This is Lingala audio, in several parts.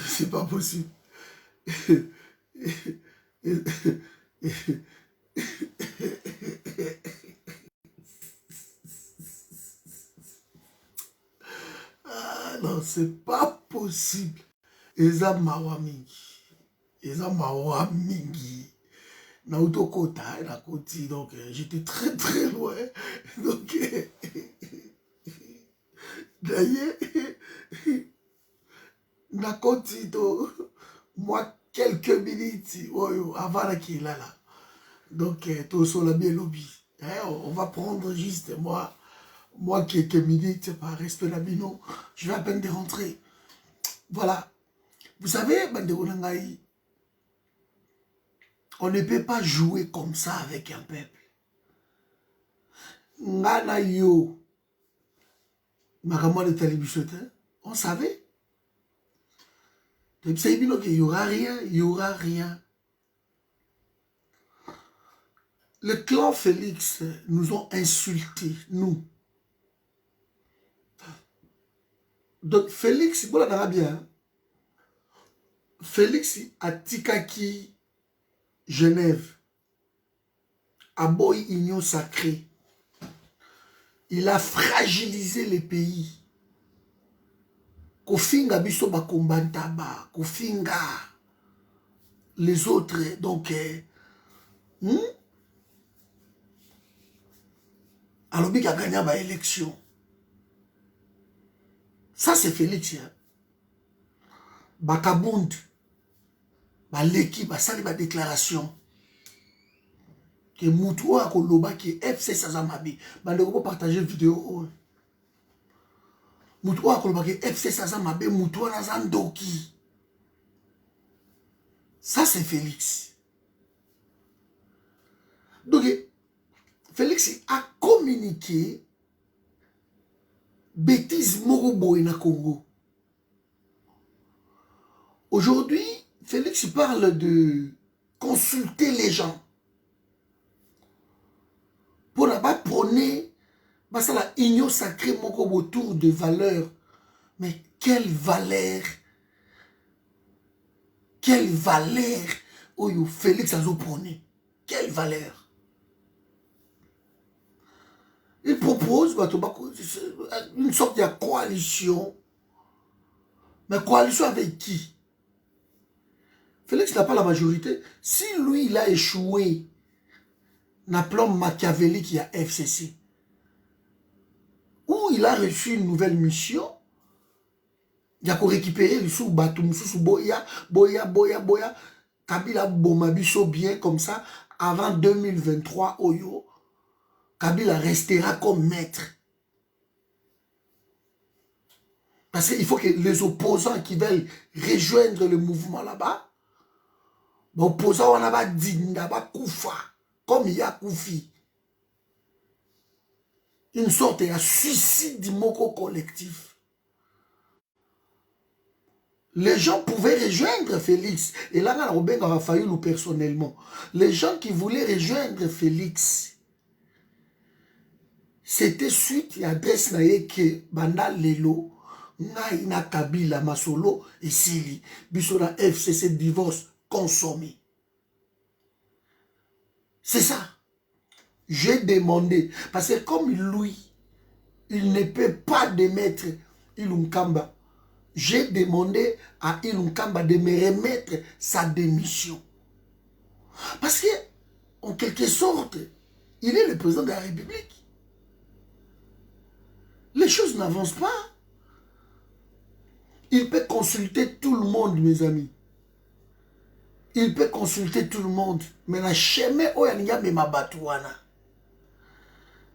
C'est pas possible. Ah non, c'est pas possible. Eza mawa mingi. Eza mawa mingi. Naoto kota, la koti, donc j'étais très très loin. Donc, d'ailleurs, na koti, moi, quelques minutes, avant qu'il est là. Donc, tout sur la bien lobby. On va prendre juste moi quelques minutes par respect la bino. Je vais à peine de rentrer. Voilà. Vous savez, Bandeko Nangaï, on ne peut pas jouer comme ça avec un peuple. Ngana yo, Makamwa de Talibichote, on savait. Il n'y aura rien, il n'y aura rien. Le clan Félix nous ont insultés, nous. Donc Félix, bon là bien. Félix a Tikaki, Genève, a Boy Union Sacrée. Il a fragilisé les pays. Kofinga biso ba kombantaba, Kofinga les autres, donc alors il a gagné ba élection. Ça c'est Félix. Hein? Bakabund, l'équipe, ça ba déclaration. Que Moutoua Koloba qui est FC Sazamabi. Bandeko pour partager vidéo. Moutoua Koloba qui est FC Sazamabi, Moutoua Nazandoki. Ça c'est Félix. Donc Félix a communiqué bêtise Morobo na Congo. Aujourd'hui, Félix parle de consulter les gens. Pour ne pas prôner la union sacrée autour de valeurs. Mais quelle valeur? Quelle valeur? Oh, Félix a prôné. Quelle valeur? Il propose une sorte de coalition. Mais coalition avec qui? Félix n'a pas la majorité. Si lui, il a échoué dans le plan machiavélique, il y a FCC, où il a reçu une nouvelle mission, il a récupéré le sous Batum, sous Boya, Kabila Bomabiso bien comme ça, avant 2023, Oyo, Kabila restera comme maître. Parce qu'il faut que les opposants qui veulent rejoindre le mouvement là-bas, les opposants là-bas disent Koufa, comme il y a Koufi. Une sorte de suicide du moko collectif. Les gens pouvaient rejoindre Félix. Et là, Robin a failli nous personnellement. Les gens qui voulaient rejoindre Félix, c'était suite à adresse que Banda Lelo, Naina Kabila Masolo et Sili, Bissona FCC divorce consommé. C'est ça. J'ai demandé, parce que comme lui, il ne peut pas démettre Ilunkamba, j'ai demandé à Ilunkamba de me remettre sa démission. Parce que, en quelque sorte, il est le président de la République. Les choses n'avancent pas. Il peut consulter tout le monde, mes amis. Il peut consulter tout le monde. Mais la chemin, il y a même batouana.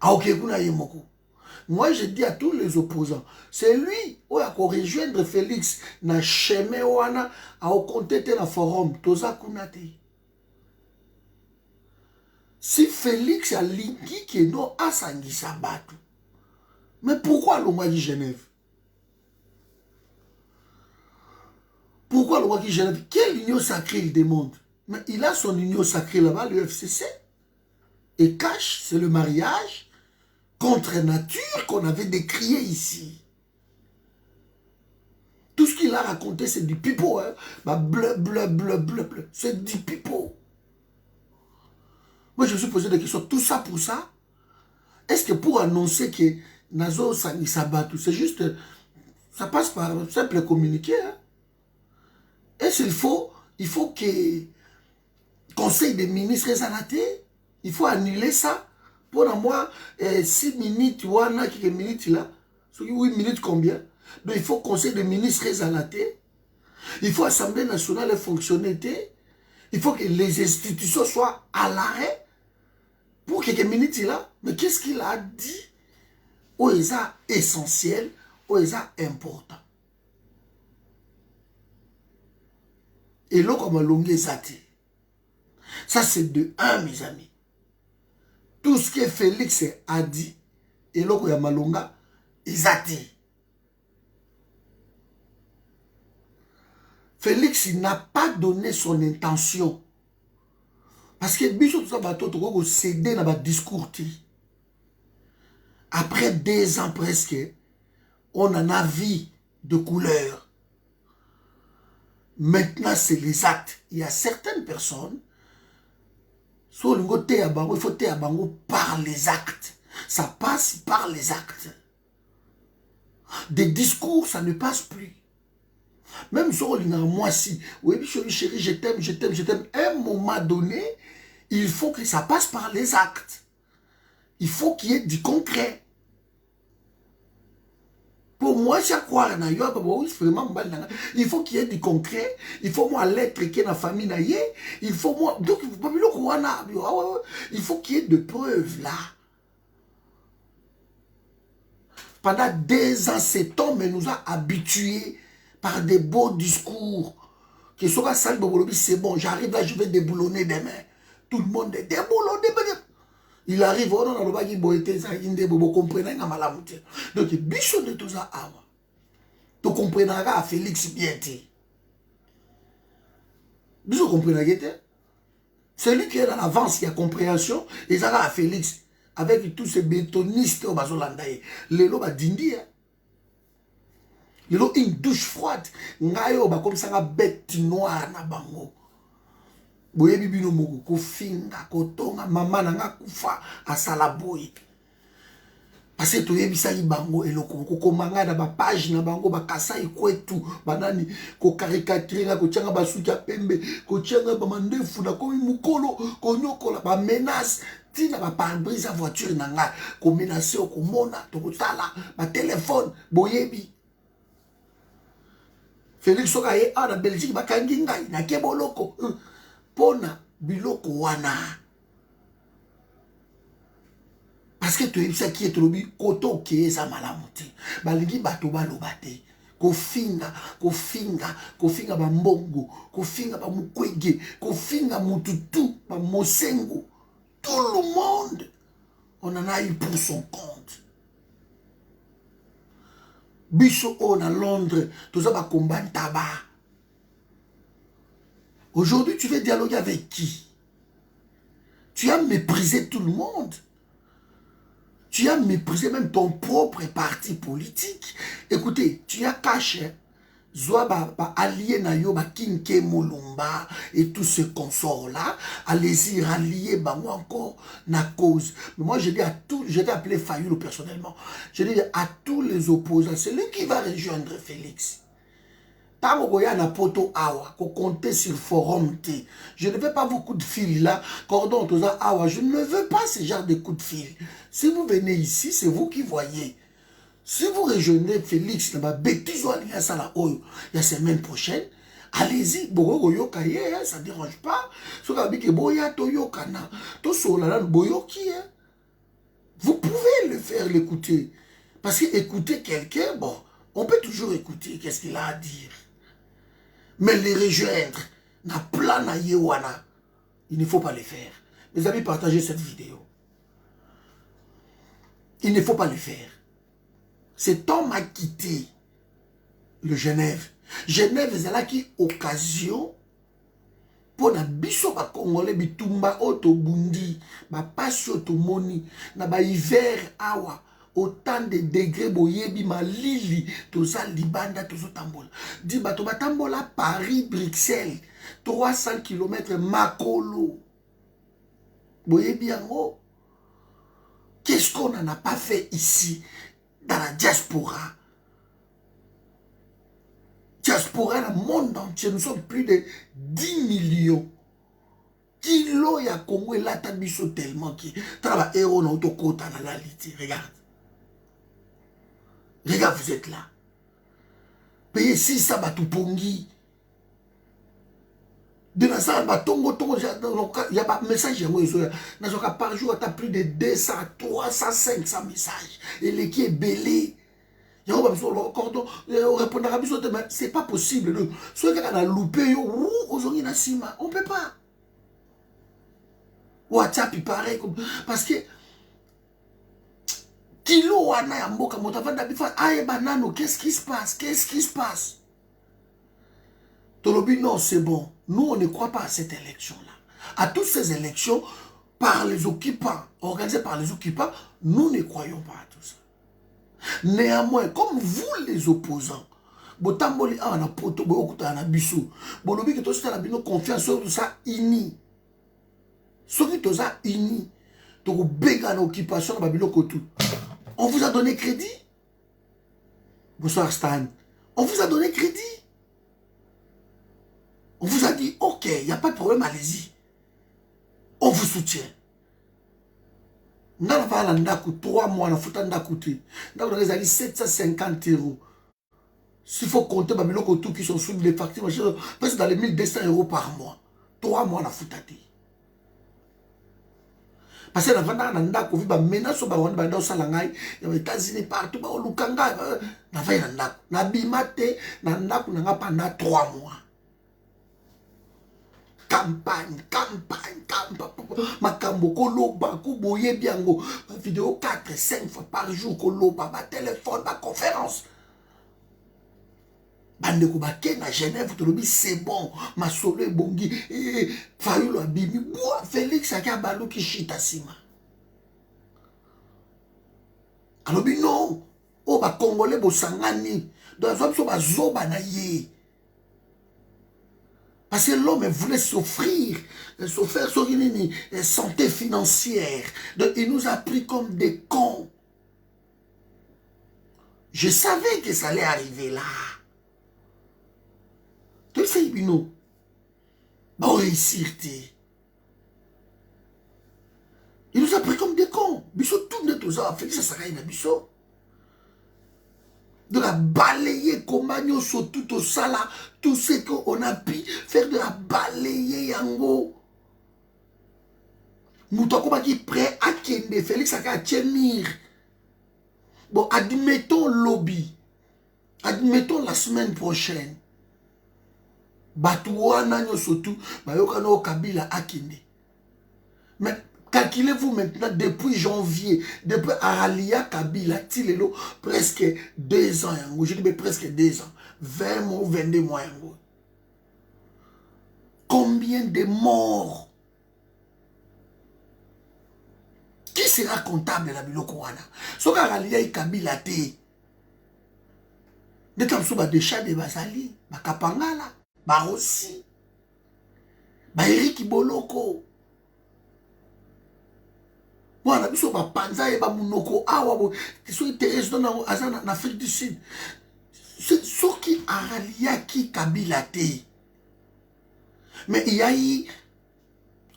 Ah, ok, kuna yemoko. Moi, je dis à tous les opposants, c'est lui qui a rejoindre Félix na chemin wana a compter na forum toza kunate. Si Félix a lingi que non a sangisa batu. Mais pourquoi le roi de Genève? Pourquoi le roi de Genève? Quelle union sacrée il demande? Mais il a son union sacrée là-bas, le FCC. Et cache, c'est le mariage contre nature qu'on avait décrié ici. Tout ce qu'il a raconté, c'est du pipeau. Hein? Bah, bleu. C'est du pipeau. Moi, je me suis posé des questions. Tout ça pour ça? Est-ce que pour annoncer que Nazo Sani Sabatou, c'est juste... Ça passe par un simple communiqué. Hein? Est-ce qu'il faut que Conseil des ministres est il faut annuler ça. Pour moi, 6 minutes, ou quelques minutes là. 8 minutes combien? Donc il faut Conseil des ministres est il faut Assemblée nationale fonctionner. Il faut que les institutions soient à l'arrêt. Pour quelques minutes là. Mais qu'est-ce qu'il a dit? Où est ça essentiel? Où est ça important? Et là, comme l'ongé zati. Ça, c'est de 1, mes amis. Tout ce que Félix a dit, et là, il y a Malonga, ils a dit. Félix n'a pas donné son intention. Parce que Bichot, tout ça, il a cédé dans le discours. Après 2 ans presque, on en a vu de couleur. Maintenant, c'est les actes. Il y a certaines personnes, il faut par les actes. Ça passe par les actes. Des discours, ça ne passe plus. Même si on dit moi si, oui, chérie, je t'aime, à un moment donné, il faut que ça passe par les actes. Il faut qu'il y ait du concret. Pour moi, chaque fois, il faut qu'il y ait du concret. Il faut moi l'être qui est dans la famille. Il faut moi. Donc, il faut qu'il y ait de preuves là. Pendant 2 ans, cet homme nous a habitués par des beaux discours. Que soit ça, c'est bon, j'arrive là, je vais déboulonner demain. Tout le monde est déboulonné. Il arrive, on a le bac qui boite, ça, il ne comprend pas. Donc, bichon de tout ça, tu comprendras à Félix Bienti. Bichon comprendra. Celui qui est dans l'avance, qui a compréhension, et ça à Félix, avec tous ces bétonistes au Bazolandaï, les lots dindi. Les lots une douche froide. Ngayo, comme ça, bête noire na bango. Boye bibino moko ko finga ko tonga mama nanga kufa asala boy parce que to yebisa bango eloko ko komanga na ba page na bango ba kasa ikwetu banani ko caricature ko tianga basuka pembe ko tianga ba mandefu na ko mukolo ko nyokola ba menace tina ba pare-brise voiture nanga ko menacer ko mona to kotala ba téléphone boyebi Félix Sokaye a na Belgique ba kangi ngai na keboloko pona biloko wana parce que tu es ça qui est trop bien koto qui est ça malamuti balingi bato balobate ko finga ba mbongo ko finga ba mukwege ko finga mututu ba mosengo tout le monde on en a eu pour son compte biso on à Londres tout ça ba combat tabac. Aujourd'hui, tu veux dialoguer avec qui? Tu as méprisé tout le monde. Tu as méprisé même ton propre parti politique. Écoutez, tu as caché Zouaba allié Nayo, Kinke Molumba et tous ces consorts-là. Allez-y, rallier bango encore na cause. Mais moi, je dis à tous, je vais appeler Fayulu personnellement. Je dis à tous les opposants, c'est lui qui va rejoindre Félix. Na poto awa, ko compter sur le forum T. Je ne veux pas vos coups de fil là, cordon tout ça awa. Je ne veux pas ce genre de coups de fil. Si vous venez ici, c'est vous qui voyez. Si vous rejoignez Félix, bêtise la semaine prochaine, allez-y, ça ne dérange pas. Vous pouvez le faire, l'écouter. Parce que écouter quelqu'un, bon, on peut toujours écouter qu'est-ce qu'il a à dire. Mais les rejoindre, na plan na yewana, il ne faut pas le faire. Mes amis, partagez cette vidéo. Il ne faut pas le faire. Cet homme a quitté le Genève. Genève, c'est là qui occasion pour na biso ba Congolais bitumba otobundi, ba pasi otomoni, na ba hiver awa, autant de degrés boyebi malili, toza libanda tozo tambola. Di bato batambola Paris, Bruxelles, 300 km makolo. Boyebi yango. Qu'est-ce qu'on n'en a pas fait ici, dans la diaspora? Diaspora dans le monde entier, nous sommes plus de 10 millions. Kilo ya Congo et là, tabiso tellement qui travaille héros dans l'autocota dans la lité. Regarde. Regarde, vous êtes là. Payez 600 batupongi. De la salle, il y a un message par jour, tu as plus de 200, 300, 500 messages. Et les qui est belé. C'est pas possible. Soit quelqu'un a loupé, aujourd'hui, on ne peut pas. WhatsApp, il paraît. Parce que, kilo, qu'est-ce qui se passe? Qu'est-ce qui se passe? Tolobi, non, c'est bon. Nous, on ne croit pas à cette élection-là. À toutes ces élections, par les occupants, organisées par les occupants, nous ne croyons pas à tout ça. Néanmoins, comme vous, les opposants, botamboli a na poto bokuta na biso. Bolobi que tout ça la bino confiance sur ça ini. Soki tout ça ini. Donc béga na occupation na bilo kotu. On vous a donné crédit? Bonsoir Stan. On vous a donné crédit? On vous a dit, ok, il n'y a pas de problème, allez-y. On vous soutient. Nous avons 3 mois, nous avons 750 €. S'il faut compter les tout qui sont sous les factures, presque dans les 1200 € par mois. 3 mois, nous avons fait. Parce que nous avons vu des menaces aux États-Unis, partout, au Lukanga, nous avons fait pendant 3 mois. Campagne, makambo koloba, kuboye biango, vidéo 4, 5 fois par jour, koloba, ba téléphone, ba conférence. Bande ko baké na Genève, tolobi c'est bon, ma solo bongi, Fayulu abimi, bois Félix akabalo ki chita sima. Alobi non, o ba Congolais bo sangani, dans un so ba zoba na ye. Parce que l'homme voulait s'offrir santé financière. Donc, il nous a pris comme des cons. Je savais que ça allait arriver là. Tu sais, Bino, on réussir. Il nous a pris comme des cons. Bisso, tout net aux affaires, ça sera une bisso. De la balayer comme agneau sur tout au sala, tout ce qu'on a pu faire de la balayer yango. Moutako qui prêt à Kende, Félix à Tchémir. Bon, admettons lobby. Admettons la semaine prochaine. Batouana nyo surtout, bayokano Kabila à Kende. Mais calculez-vous maintenant, depuis janvier, depuis Aralia Kabila, Tilelo, presque 2 ans. Je dis presque 2 ans. 20 mois, 22 mois. Combien de morts? Qui sera comptable de la Bilokouana? Ce qu'Aralia et Kabila té. De Tamsou, de Chad de Bazali, Bakapangala, Barossi, Baeriki Boloko. Voilà, biso ba panza et ba munoko awa qui sont intéressés en Afrique du Sud. C'est ce qui a rallié qui Kabila té. Mais il y a eu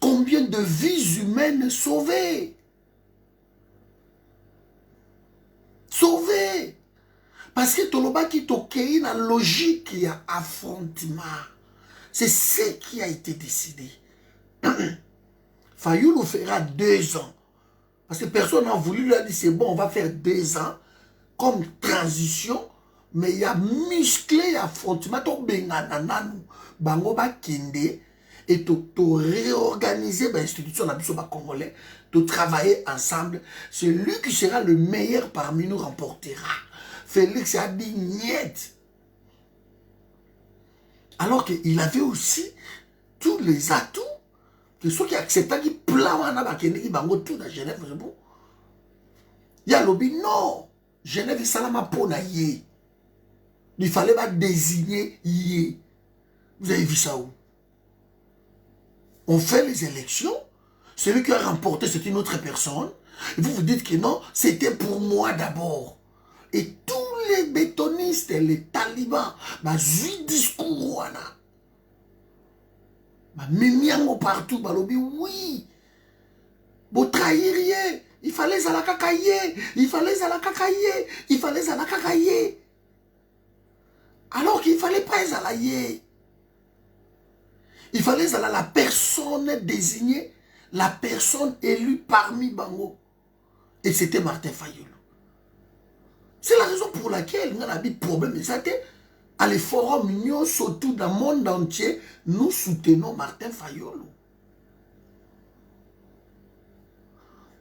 combien de vies humaines sauvées? Sauvées. Parce que Toloba qui toquait la logique il y a affrontement. C'est ce qui a été décidé. Fayulu fera 2 ans. Parce que personne n'a voulu lui dire c'est bon, on va faire 2 ans. comme transition, mais il y a musclé, il y a affrontement, to bengana nanu, bango ba kende, et to réorganiser l'institution de la congolais, de travailler ensemble. Celui qui sera le meilleur parmi nous remportera. Félix a dit niet. Alors qu'il avait aussi tous les atouts que ceux qui acceptaient qui plawana bakende qui bango tout dans Genève, c'est bon. Il y a lobby non. Genève salama pona yé. Il fallait pas désigner yé. Vous avez vu ça où? On fait les élections. Celui qui a remporté, c'est une autre personne. Et vous vous dites que non, c'était pour moi d'abord. Et tous les bétonistes, les talibans, bah, zui discours, wana. Bah, mimiango partout, bah, lobby, oui. Vous trahiriez. Il fallait à la cacaillé. Il fallait à la cacaillé. Il fallait à la cacaillé. Alors qu'il ne fallait pas à la yé. Il fallait à la personne désignée, la personne élue parmi Bango. Et c'était Martin Fayulu. C'est la raison pour laquelle nous avons des problèmes. À les forums, nous, surtout dans le monde entier, nous soutenons Martin Fayulu.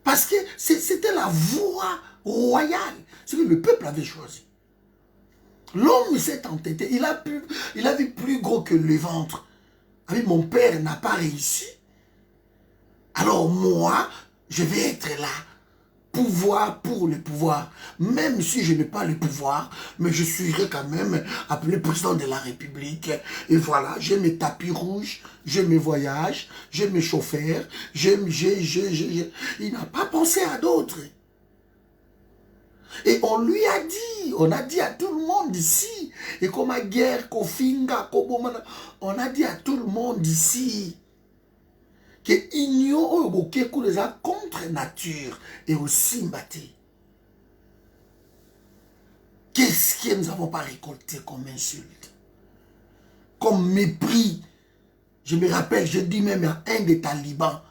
Parce que c'était la voie royale. C'est que le peuple avait choisi. L'homme s'est entêté. Il a vu plus gros que le ventre. Avec mon père n'a pas réussi. Alors moi, je vais être là. Pouvoir pour le pouvoir. Même si je n'ai pas le pouvoir, mais je serai quand même appelé président de la République. Et voilà, j'ai mes tapis rouges, j'ai mes voyages, j'ai mes chauffeurs, il n'a pas pensé à d'autres. Et on lui a dit, on a dit à tout le monde ici, et comme à guerre, Kofinga, Kobomana, on a dit à tout le monde ici, que l'union contre nature et aussi mbatté. Qu'est-ce que nous n'avons pas récolté comme insulte, comme mépris? Je me rappelle, je dis même à un des talibans,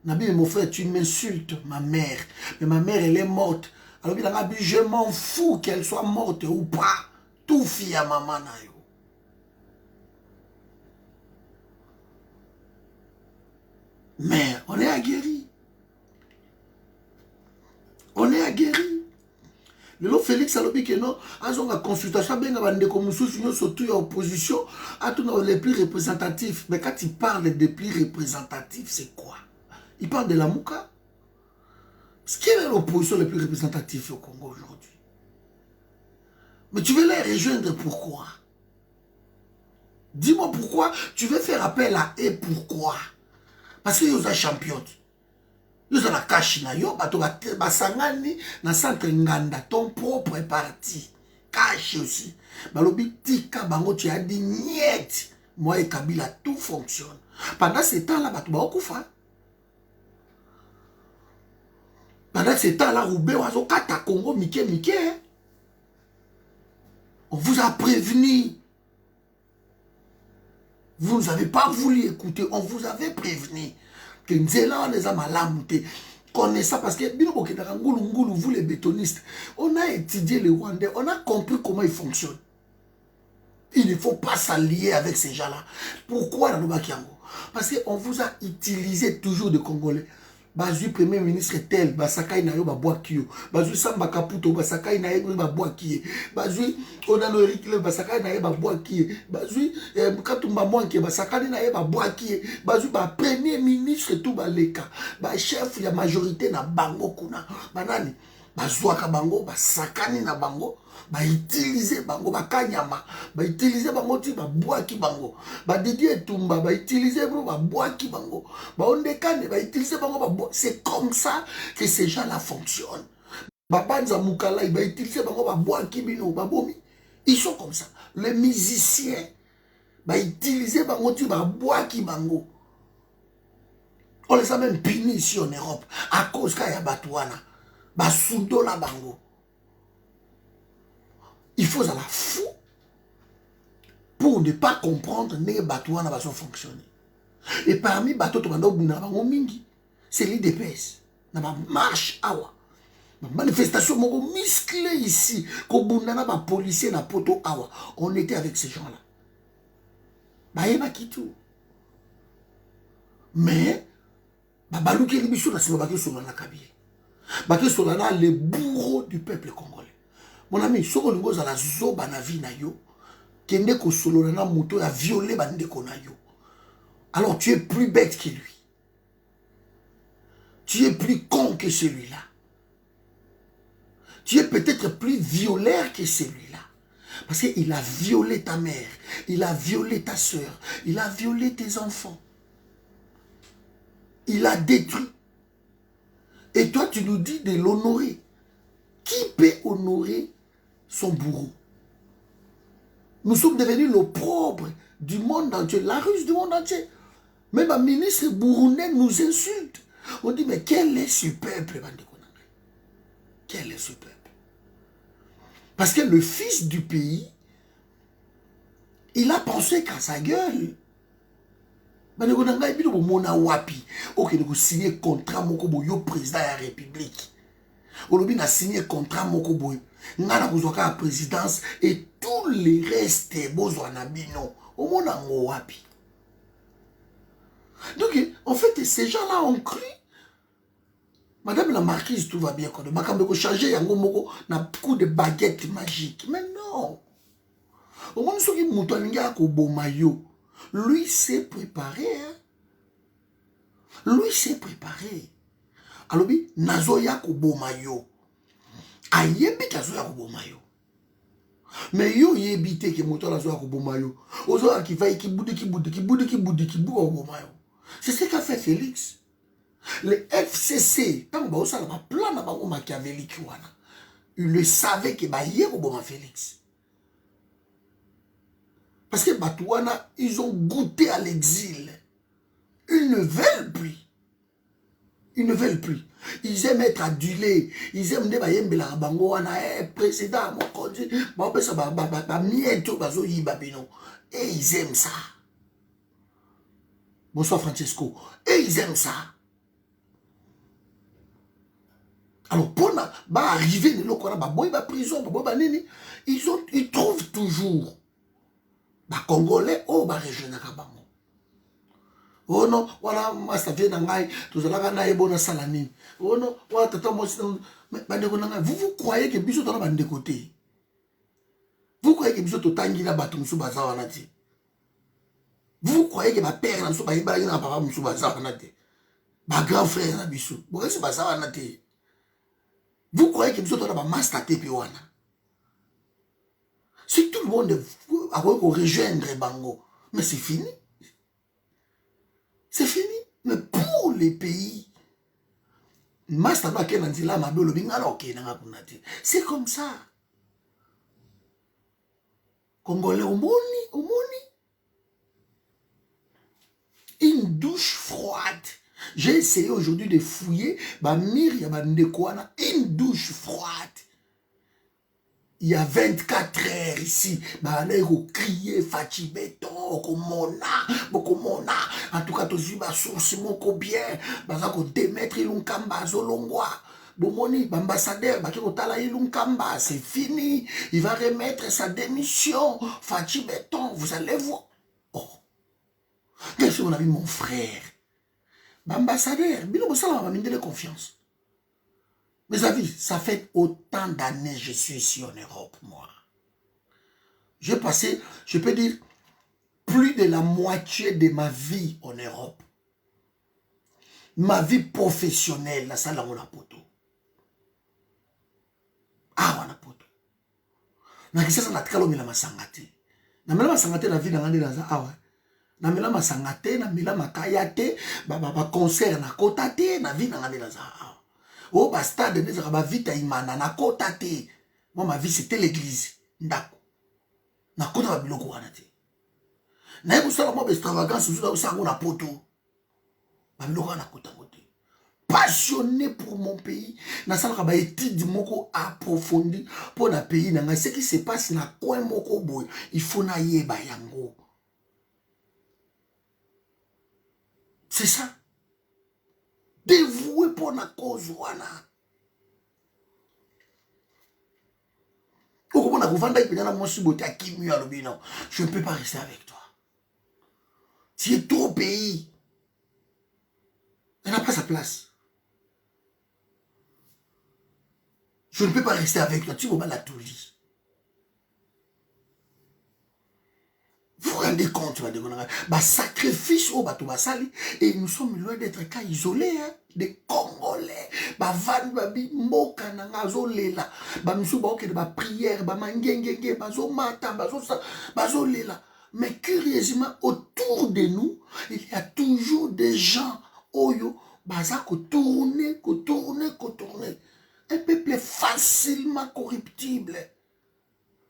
Nabi, mon frère, tu m'insultes ma mère, mais ma mère, elle est morte. Alors, je m'en fous qu'elle soit morte ou pas. Tout fille à maman. Mais on est aguerri. On est aguerri. Le lot Félix a dit que non, on a consultation, surtout l'opposition, les plus représentatifs. Mais quand il parle des plus représentatifs, c'est quoi? Il parle de la Mouka. Quelle est l'opposition la plus représentative au Congo aujourd'hui? Mais tu veux les rejoindre pourquoi? Dis-moi pourquoi tu veux faire appel à eux, pourquoi? Parce que vous êtes champion. Vous êtes la cache na yo, basangani na centre nganda, ton propre parti. Cache aussi. Balobi tika bango tu as dit niet. Moi et Kabila tout fonctionne. Pendant ce temps-là, batu ba okufa. Pendant ce temps-là, Roubé Wazo Kata Congo, Mike. On vous a prévenu. Vous n'avez pas voulu écouter. On vous avait prévenu. Que Nzela, on les a malamoutés. Connaissant parce que, vous les bétonistes, on a étudié le Rwandais, on a compris comment ils fonctionnent. Il ne faut pas s'allier avec ces gens-là. Pourquoi dans le Bakiango? Parce qu'on vous a utilisé toujours de Congolais. Bazui premier ministre tel, Basakai na yo babwaki. Bazui Samba Kaputo, Basakai na yo babwaki. Bazui Onano Erikle, Basakai na yo babwaki. Bazui Katumba Mwanke, Basakai na yo babwaki. Bazui ba premier ministre tout baleka. Ba chef ya majorité na bango kuna. Banani bazwaka bango, basakani na bango. Ba utiliser bango bakanyama, ba utiliser bango ti ba boaki bango, ba Didier Tumba ba utiliser ba boaki bango, ba Ondekane ba utiliser bango ba. C'est comme ça que ces gens-là fonctionnent. Ba Banza Mukala ba utiliser bango ba boaki bino ba bomi. Ils sont comme ça. Les musiciens ba utiliser bango ti ba boaki bango. On les a même punis ici en Europe à cause qu'il y a Batouana, ba Soudola bango. Il faut à la fou pour ne pas comprendre que les bateaux n'ont pas fonctionné. Et parmi les bateaux, c'est l'IDPS. Il y a marche awa. Manifestation moko musclé ici. Kobundana ba policier na poto awa. On était avec ces gens-là. Bayeba kitu. Mais babaluki libiso na sima baki sona na kabie. Baki sona na le bourreau du peuple congolais. Mon ami, soko lingo za la zoba na vie na yo. Kende ko solo na moto a violé bande ko na yo. Alors tu es plus bête que lui. Tu es plus con que celui-là. Tu es peut-être plus violeur que celui-là. Parce qu'il a violé ta mère, il a violé ta soeur, il a violé tes enfants. Il a détruit. Et toi, tu nous dis de l'honorer. Qui peut honorer son bourreau? Nous sommes devenus l'opprobre du monde entier, la ruse du monde entier. Même un ministre burundais nous insulte. On dit, mais quel est ce peuple? Quel est ce peuple? Parce que le fils du pays, il a pensé qu'à sa gueule. Il a signé contrat au président de la République. Il a signé contrat il a la présidence et tous les restes au monde wapi. Donc, en fait, ces gens-là ont cru. Madame la marquise, tout va bien. Quand on changer, il y a un coup de baguette magique. Mais non. Au moins, ceux qui montent lui s'est préparé. Hein? Lui s'est préparé. Alors, Nazoya Kobomayo. Ayebi Kazoya Kobomayo. Mais yo yebite que moto Nazoya Kobomayo. Ozo qui va qui boude. C'est ce qu'a fait Félix. Le FCC, quand on a un plan machiavélique, il le savait que Baye Kouboma Félix. Parce que Batouana, ils ont goûté à l'exil. Ils ne veulent plus. Ils ne veulent plus. Ils aiment être adulés. Ils aiment des Baye Mbela Bango, président, mon conduit, et ils aiment ça. Bonsoir Francesco. Et ils aiment ça. Alors, pour arriver à prison, ils trouvent toujours les Congolais au régional. Oh non, voilà, ça vient d'Angaï, tout ça là, il bon salanine. Oh non, voilà, vous croyez que Bissot dans de côté? Vous croyez que Bissot Tangi là, Batum Subazawanati? Vous croyez que ma père n'a pas papa Msubazawanati? Ma grand frère n'a Bissot. Vous croyez que c'est Bazawanati? Vous croyez que vous avez un master TP1? Si tout le monde a rejoindre Bango, mais c'est fini. C'est fini. Mais pour les pays, c'est comme ça. Congolais, au une douche froide. J'ai essayé aujourd'hui de fouiller une douche froide. Il y a 24 heures ici. Il crier, Fachi Béton, Mona. En tout cas, tu as source bien. Démettre Ilunkamba, Zolongwa. Bomoni, l'ambassadeur, c'est fini. Il va remettre sa démission. Fachi Béton, vous allez voir. Oh. Qu'est-ce qu'on a vu, mon frère? Ambassadeur, Bilo Bossala m'a mis de confiance. Mes amis, ça fait autant d'années que je suis ici en Europe, moi. J'ai passé, je peux dire, plus de la moitié de ma vie en Europe. Ma vie professionnelle, la salle on a poto. Ah, on a poto. Na kisa na tkalo mila masangate. Na mila masangate na vie na ngandi na za awa. Na mila masangate, na mila makayate, ba concert na kota te, na vie na ngandi na za awa. Oh, bah, stade, ba vite imana, na kota te. Moi, ma vie, c'était l'église. Ndako. Na kota ba biloko wana te. Na yebo sala mo extravagance, vous savez, on a poto. Ba biloko wana kota kote. Passionné pour mon pays. Na sala ba étude moko approfondie pour na pays na ce qui se passe na coin moko boy. Il faut na yeba yango. C'est ça. Dévoué pour la cause wana. a revendé mon chiboté à Kimi à l'obino. Je ne peux pas rester avec toi. Tu es trop pays. Elle n'a pas sa place. Je ne peux pas rester avec toi. Tu vas la tout lit. Vous vous rendez compte, bah, sacrifice au bateau basali, et nous sommes loin d'être cas isolés, hein, des Congolais. Bah, van, babi, moka, nanga, zolela. Bah, nous sommes ba prière, bah, mangengenge, bah, zo mata, bah, zo lela. Mais curieusement, autour de nous, il y a toujours des gens, oyo, bah, ça, qu'on tourne. Un peuple facilement corruptible.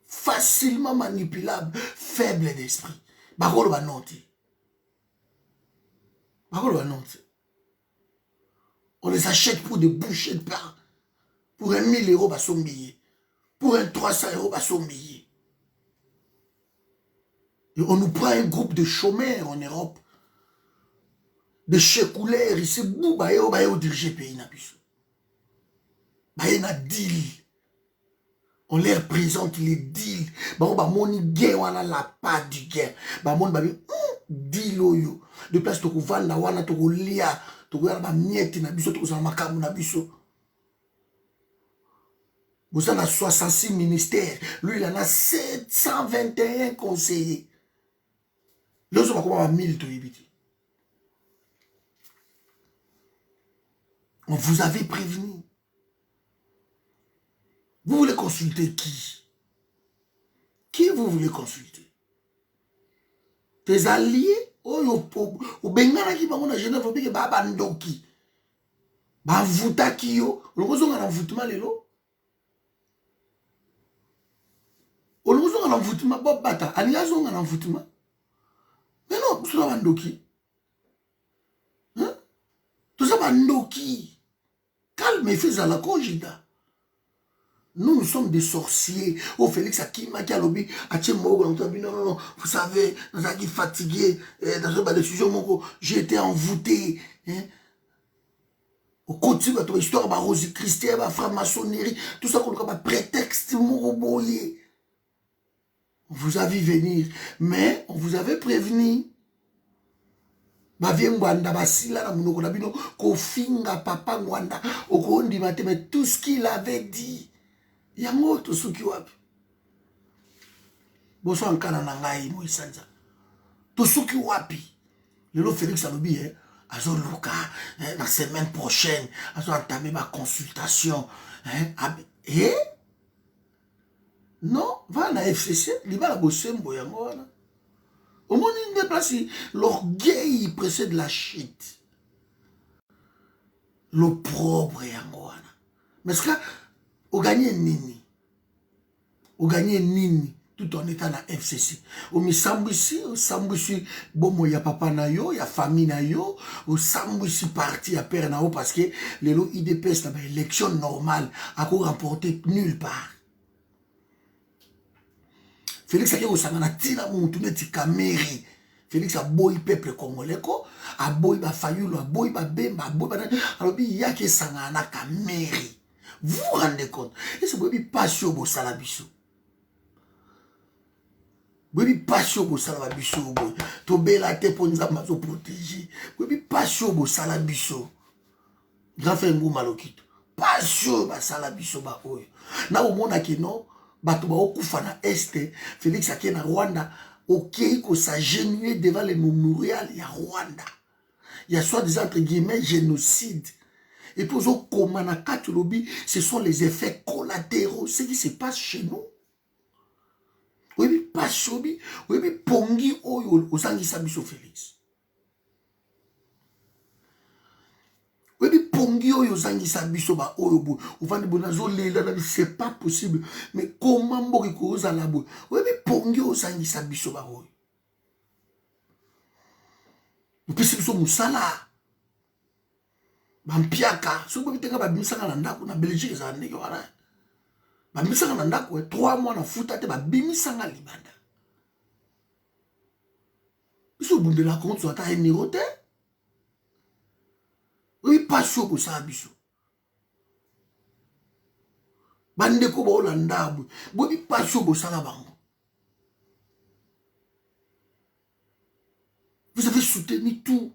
Facilement manipulable, faible d'esprit. Bagolo banoti. On les achète pour des bouchées de pain. Pour 1 000 euros, bah, son billet. Pour 300 euros, bah, son billet. Et on nous prend un groupe de chômeurs en Europe. De chécouleurs, ici, bah, au diriger le pays. Bah, il y a un deal. On leur présente les deals. Bah, moni gain, on a la part du gain. Bah, mon babi, deal oyo. De place, tu vas vendre, wana, tu vas lia, tu vas avoir miette, na biso, tu vas avoir makamu, na biso. Vous avez 66 ministères. Lui, il en a 721 conseillers. L'autre, on va comment 1000 to ibiti. On vous avait prévenu. Vous voulez consulter qui? Qui vous voulez consulter? Tes alliés? Au Bengana qui va à Genève, au Baba Ndoki. Ba vuta ki yo. Le rozo nga l'envoûtement lelo. Le rozo nga l'envoûtement. Bob bata. Aliazo nga l'envoûtement. Mais non, tout ça va Ndoki. Hein? Tout ça va Ndoki. Calme et fais à la cogita. Nous sommes des sorciers. Oh, Félix Akima qui a lobby, non, vous savez, nous avons fatigué, dans une décision, j'ai été envoûté. Hein? Au continue, notre histoire, Rosie Christian, franc-maçonnerie, tout ça, qu'on a prétexte, on vous a vu venir, mais on vous avait prévenu. Mais tout ce qu'il avait dit, yango to suki wapi boso ankana na ngai mo isanza to suki wapi lelo Félix alobi azo luka la semaine prochaine azo entamer ma consultation non va na FCC libala bosembo yango wana au moins une des places l'orgueil précède la chute l'opprobre yango wana mais ce que au gagner nini tout en étant na FCC au misambisi bomo ya papa na yo ya famille na yo au sambisi parti à père na yo parce que les lots IDPS na élection normale a ko remporter nulle part. Félix a ko sangana tina mutu neti kameri. Félix a boy peuple congolais ko a boy ba fayulu a boy ba bemba a boy ba alobi yake sangana kameri. Vous vous rendez compte? Et c'est bobi passion bo salabiso. Bobi passion bo salabiso boy. To bela te pour nous amazo protéger. Bobi passion bo salabiso. Grand frère ngou malokito. Passion ba salabiso ba oyo. Na o mona ki non bato ba okufa na este Félix ake na Rwanda OK ko s'agenouiller devant le mémorial ya Rwanda. Il y a soi-disant entre guillemets génocide. Et puis, ce sont les effets collatéraux, ce qui se passe chez nous. Oui, pas chobi, oui, pongi aux angisabiso Félix. Oui, pongi aux angisabiso ba oyobo. Ou vandi bonazo lela, c'est pas possible. Mais comment mboki koza labo? Oui, pongi aux angisabiso ba oyo. Vous pensez que c'est musala. Bampiaka, si vous avez bamisaka na ndako na Belgique za ndeko wana. Bamisaka na ndako 3 mois na futa te babimisanga libanda. Biso bunde la compte soit ta enirote. Oui, pas chaud pour ça biso. Bandeko Bolanda, Bobi Pacho Bosala Bango. Vous avez soutenu tout.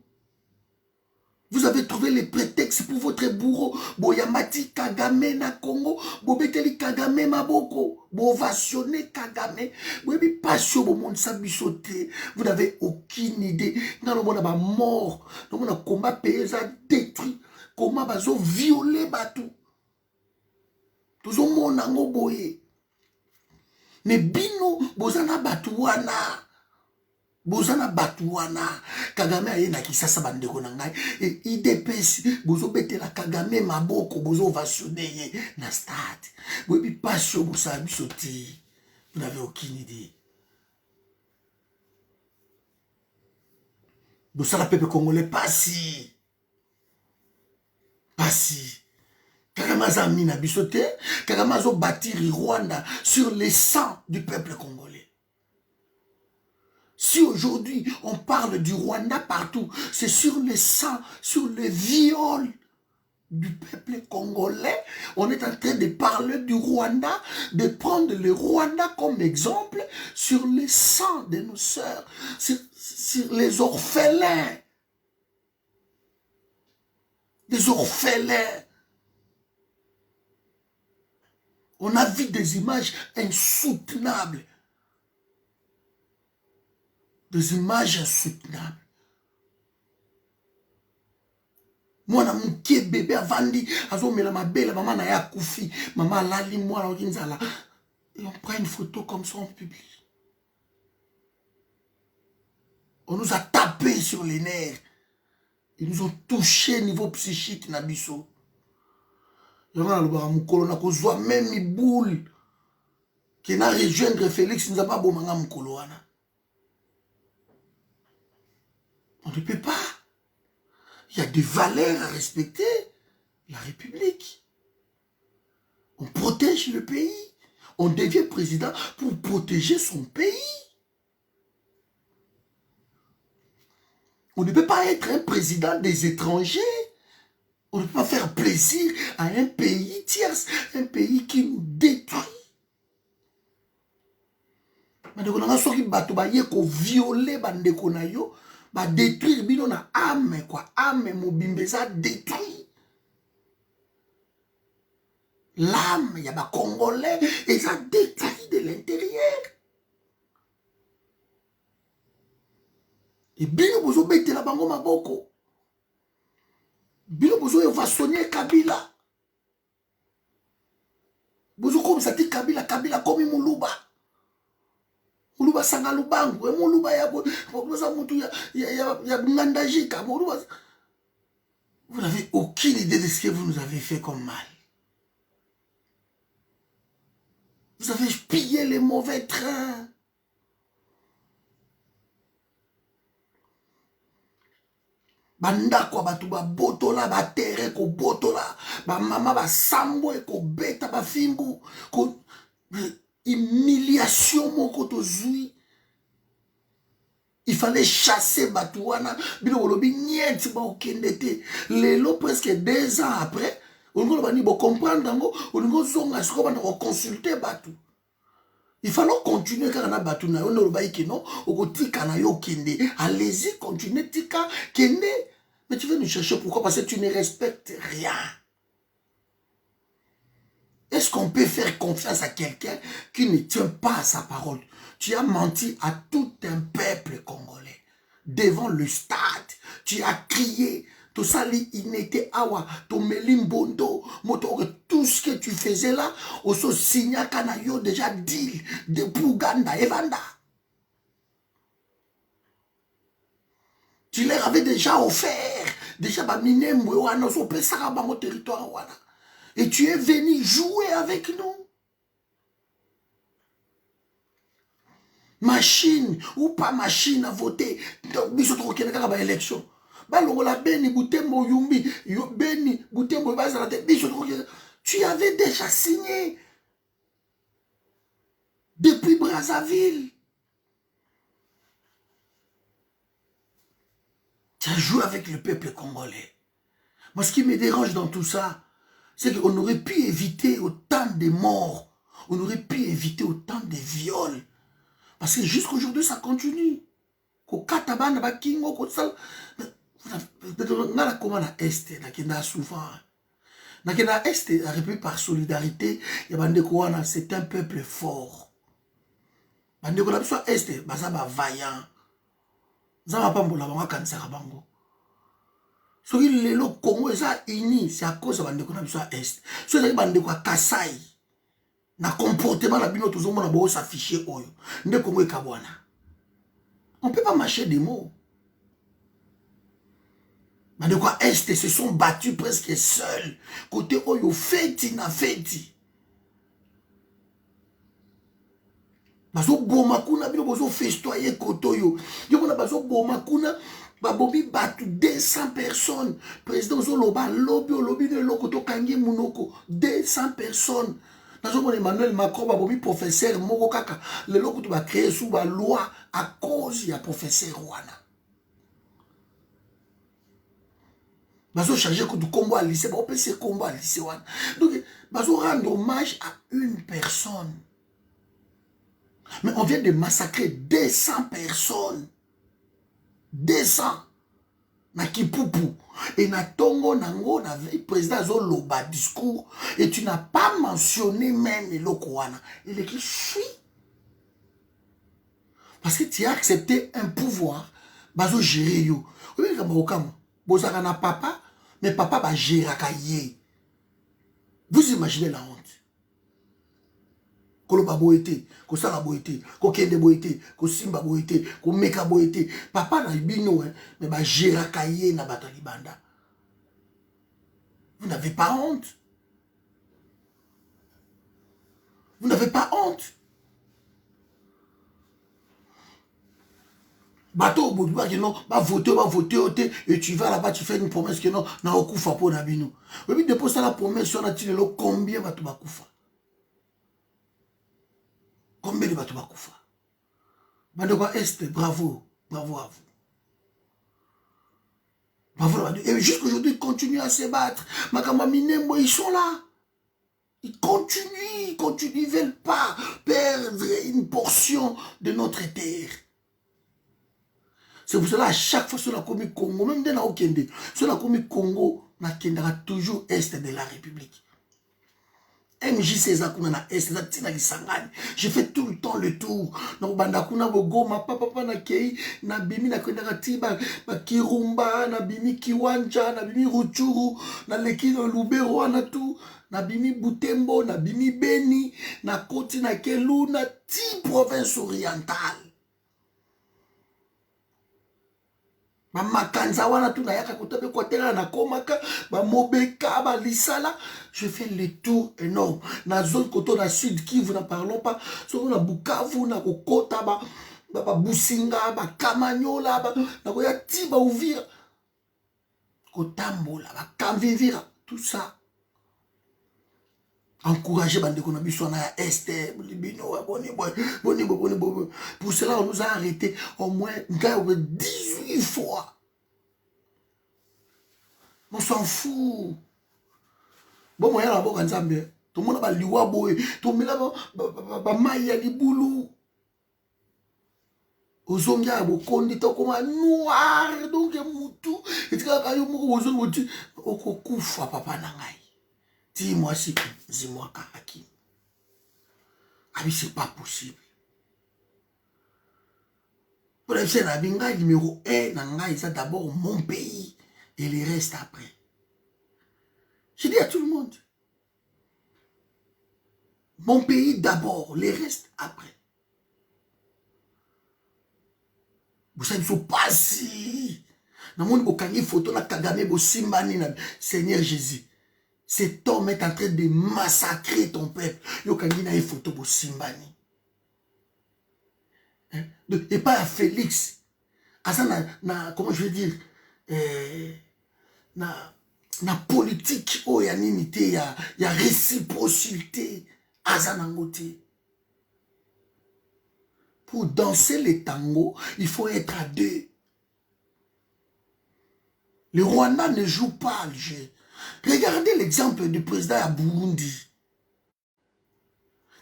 Vous avez trouvé les prétextes pour votre bourreau. Boyamati Kagame na Congo. Bobeteli Kagame Maboko. Bovationné Kagame. Bobi Pacho Bomon Sabisoté. Vous n'avez aucune idée. Dans le monde a mort. Dans le monde a combat paysan détruit. Comment bazo violé batou. Tous au monde nango boye. Mais bino bozana batouana. Bozana batouana. Kagame aye na kisasa bandeko na ngai. Et IDPS bozo betela Kagame maboko bozo vationné ye na stade. Bobi Pacho bosa bisoti. Vous n'avez aucune idée. Bosa la peuple congolais pas si. Pas si. Kagame a mis na bisoté. Kagame a bâti Rwanda sur les sangs du peuple congolais. Si aujourd'hui on parle du Rwanda partout, c'est sur les sangs, sur les viols du peuple congolais. On est en train de parler du Rwanda, de prendre le Rwanda comme exemple sur les sangs de nos sœurs, sur les orphelins. Des orphelins. On a vu des images insoutenables. Des images insoutenables. Moi, mon bébé a vendu, ma belle, maman n'a pas koufi, maman lali, moi, et on prend une photo comme ça, on publie. On nous a tapé sur les nerfs. Ils nous ont touché au niveau psychique, Nabiso. Il y a même une boule qui n'a rejoindre Félix, nous a pas beau manga mukoloana. On ne peut pas. Il y a des valeurs à respecter. La République. On protège le pays. On devient président pour protéger son pays. On ne peut pas être un président des étrangers. On ne peut pas faire plaisir à un pays tierce, un pays qui nous détruit. Bandeko nanga soki bato baye ko violer bandeko na yo, ba détruire bino na âme quoi, âme mobimbeza détruit. L'âme ya ba congolais et ça détruit de l'intérieur. Et bino bozo bete la bango maboko. Bino bozo va sonner Kabila. Bozo comme ça dit Kabila, Kabila comme Muluba. Muluba sanga lubangu, e Muluba ya boza mutu ya ngandajika, Muluba. Vous n'avez aucune idée de ce que vous nous avez fait comme mal. Vous avez pillé les mauvais trains. Bandako batu ba botola ba terre ko botola ba mama ba sambo e ko beta ba fimbu ko humiliation moko tozui. Il fallait chasser Batouana bino lobi niet ba okendete lelo presque 2 ans après on va ni bo comprendre ngo on zonga siko bana ko consulter Batou. Il fallait continuer car on a battu na on ba ikino okotika na yo kende. Allez-y, continuez tika kende. Mais tu veux nous chercher pourquoi? Parce que tu ne respectes rien. Est-ce qu'on peut faire confiance à quelqu'un qui ne tient pas à sa parole? Tu as menti à tout un peuple congolais. Devant le stade, tu as crié. Tout ça, il n'était awa, tout melimbondo, tout ce que tu faisais là, au so signa kanayo déjà deal de Bouganda et Vanda. Tu leur avais déjà offert, déjà territoire. Et tu es venu jouer avec nous. Machine ou pas machine à voter. Donc, nous sommes en élection. Tu avais déjà signé depuis Brazzaville. Tu as joué avec le peuple congolais. Moi, ce qui me dérange dans tout ça, C'est qu'on aurait pu éviter autant de morts. On aurait pu éviter autant de viols. Parce que jusqu'aujourd'hui, ça continue. Kokatabana bakingo kosal. Ngala koma na este nakenda souvent. Nakenda este a répondu par solidarité. Ya bandeko wana c'est un peuple fort. Bandeko na biso este baza ba vaillant. Zama pambola bango kanisa bango. Soki lelo Congo eza uni, c'est à cause de bandeko na biso est. So ezali bandeko a Kasai. Na comportement na bino tozomona bo s'afficher oyo. Nde Congo ekabwana. On ne peut pas mâcher des mots. Mais de quoi est se sont battus presque seuls. Côté Oyo, feti na feti. Bazo bomakuna, bino bozo festoyer kotoyo. Yoko na bazo bomakuna, babobi batu 200 personnes. Président Zoloba, lobby ne lokoto kangi munoko. 200 personnes. Nazo Emmanuel Macron babobi professeur moko kaka. Le lokoto ba créer sous ba loi à cause ya professeur wana. Bazo charger du combat à lycée, on peut se combat à lycée wana. Donc bazo rendre hommage à une personne. Mais on vient de massacrer 200 personnes. 200 na Kipupu. Et na Tongo Nango, na président Zoloba discours. Et tu n'as pas mentionné même le Lokwana. Il écrit suis. Parce que tu as accepté un pouvoir. Bazo gérer yo. Oui, comme Bozaka na papa, mais papa va gérer kaye. Vous imaginez la honte. Koloba boete, ko sala boete, ko kende boete, ko simba boete, ko meka boete. Papa na bino, mais ba gera kaye na batalibanda. Vous n'avez pas honte. Vous n'avez pas honte. Bateau au bout du que non, va voter, et tu vas là-bas, tu fais une promesse que non, na okufa po na bino. Oui, dépose la promesse, on a tiré le combien va tu bakufa. Combien de bateaux bakufa? Bandekwa Est, bravo, bravo à vous. Bravo à vous. Et jusqu'aujourd'hui, ils continuent à se battre. Makama Minembo, ils sont là. Ils continuent, ils ne veulent pas perdre une portion de notre terre. C'est pour cela, à chaque fois, sur la commune Congo, même dans la Okende, sur la commune Congo, na kendera toujours Est de la République. MJC Zakuna Est, je fais tout le temps le tour. Donc bandakuna bogoma papa na kei na bimi na kwenda katiba ba Kirumba na bimi Kiwanja na bimi Ruchuru na lekino Lubero na tout na bimi Butembo na bimi Beni na koti na Kelu na ti province orientale. Ba makanza wana tu na yaka kotabe kotela na komaka ba mobeka ba lisala. Je fais les tours énormes. Na zone koto na sud Kivu na parlons pas. So na Bukavu na kokota ba Businga ba Kamanyola ba na koya ti ba Uvira. Kotambola ba Kamvivira tout ça. Encourager bandeko na biso na Est libino boni. Pour cela on nous a arrêté au moins 18 fois. On s'en fout. Bon moyen la boka nzambe. Tout le monde ba liwa boy, tout le monde ba maya libulu. Ozonga bo kondi to koma noir donc mutu. Et tika kayo moko ozonga oti okokufa papa na ngai. Dis-moi si dis-moi Karaki. Ah mais c'est pas possible. Pour la chaîne Abinga numéro 1, Nanga, c'est d'abord mon pays et le reste après. Je dis à tout le monde. Mon pays d'abord, le reste après. Vous savez, il ne faut pas si. Dans mon bokani photo, na Kagame, bo simbani, Seigneur Jésus. Cet homme est en train de massacrer ton peuple. Yo kangi na photo bo simbani. Et pas à Félix. Comment je veux dire, na politique, oh, y a unité, y a réciprocité. Azanangote. Pour danser les tangos, il faut être à deux. Le Rwanda ne joue pas le jeu. Regardez l'exemple du président à Burundi.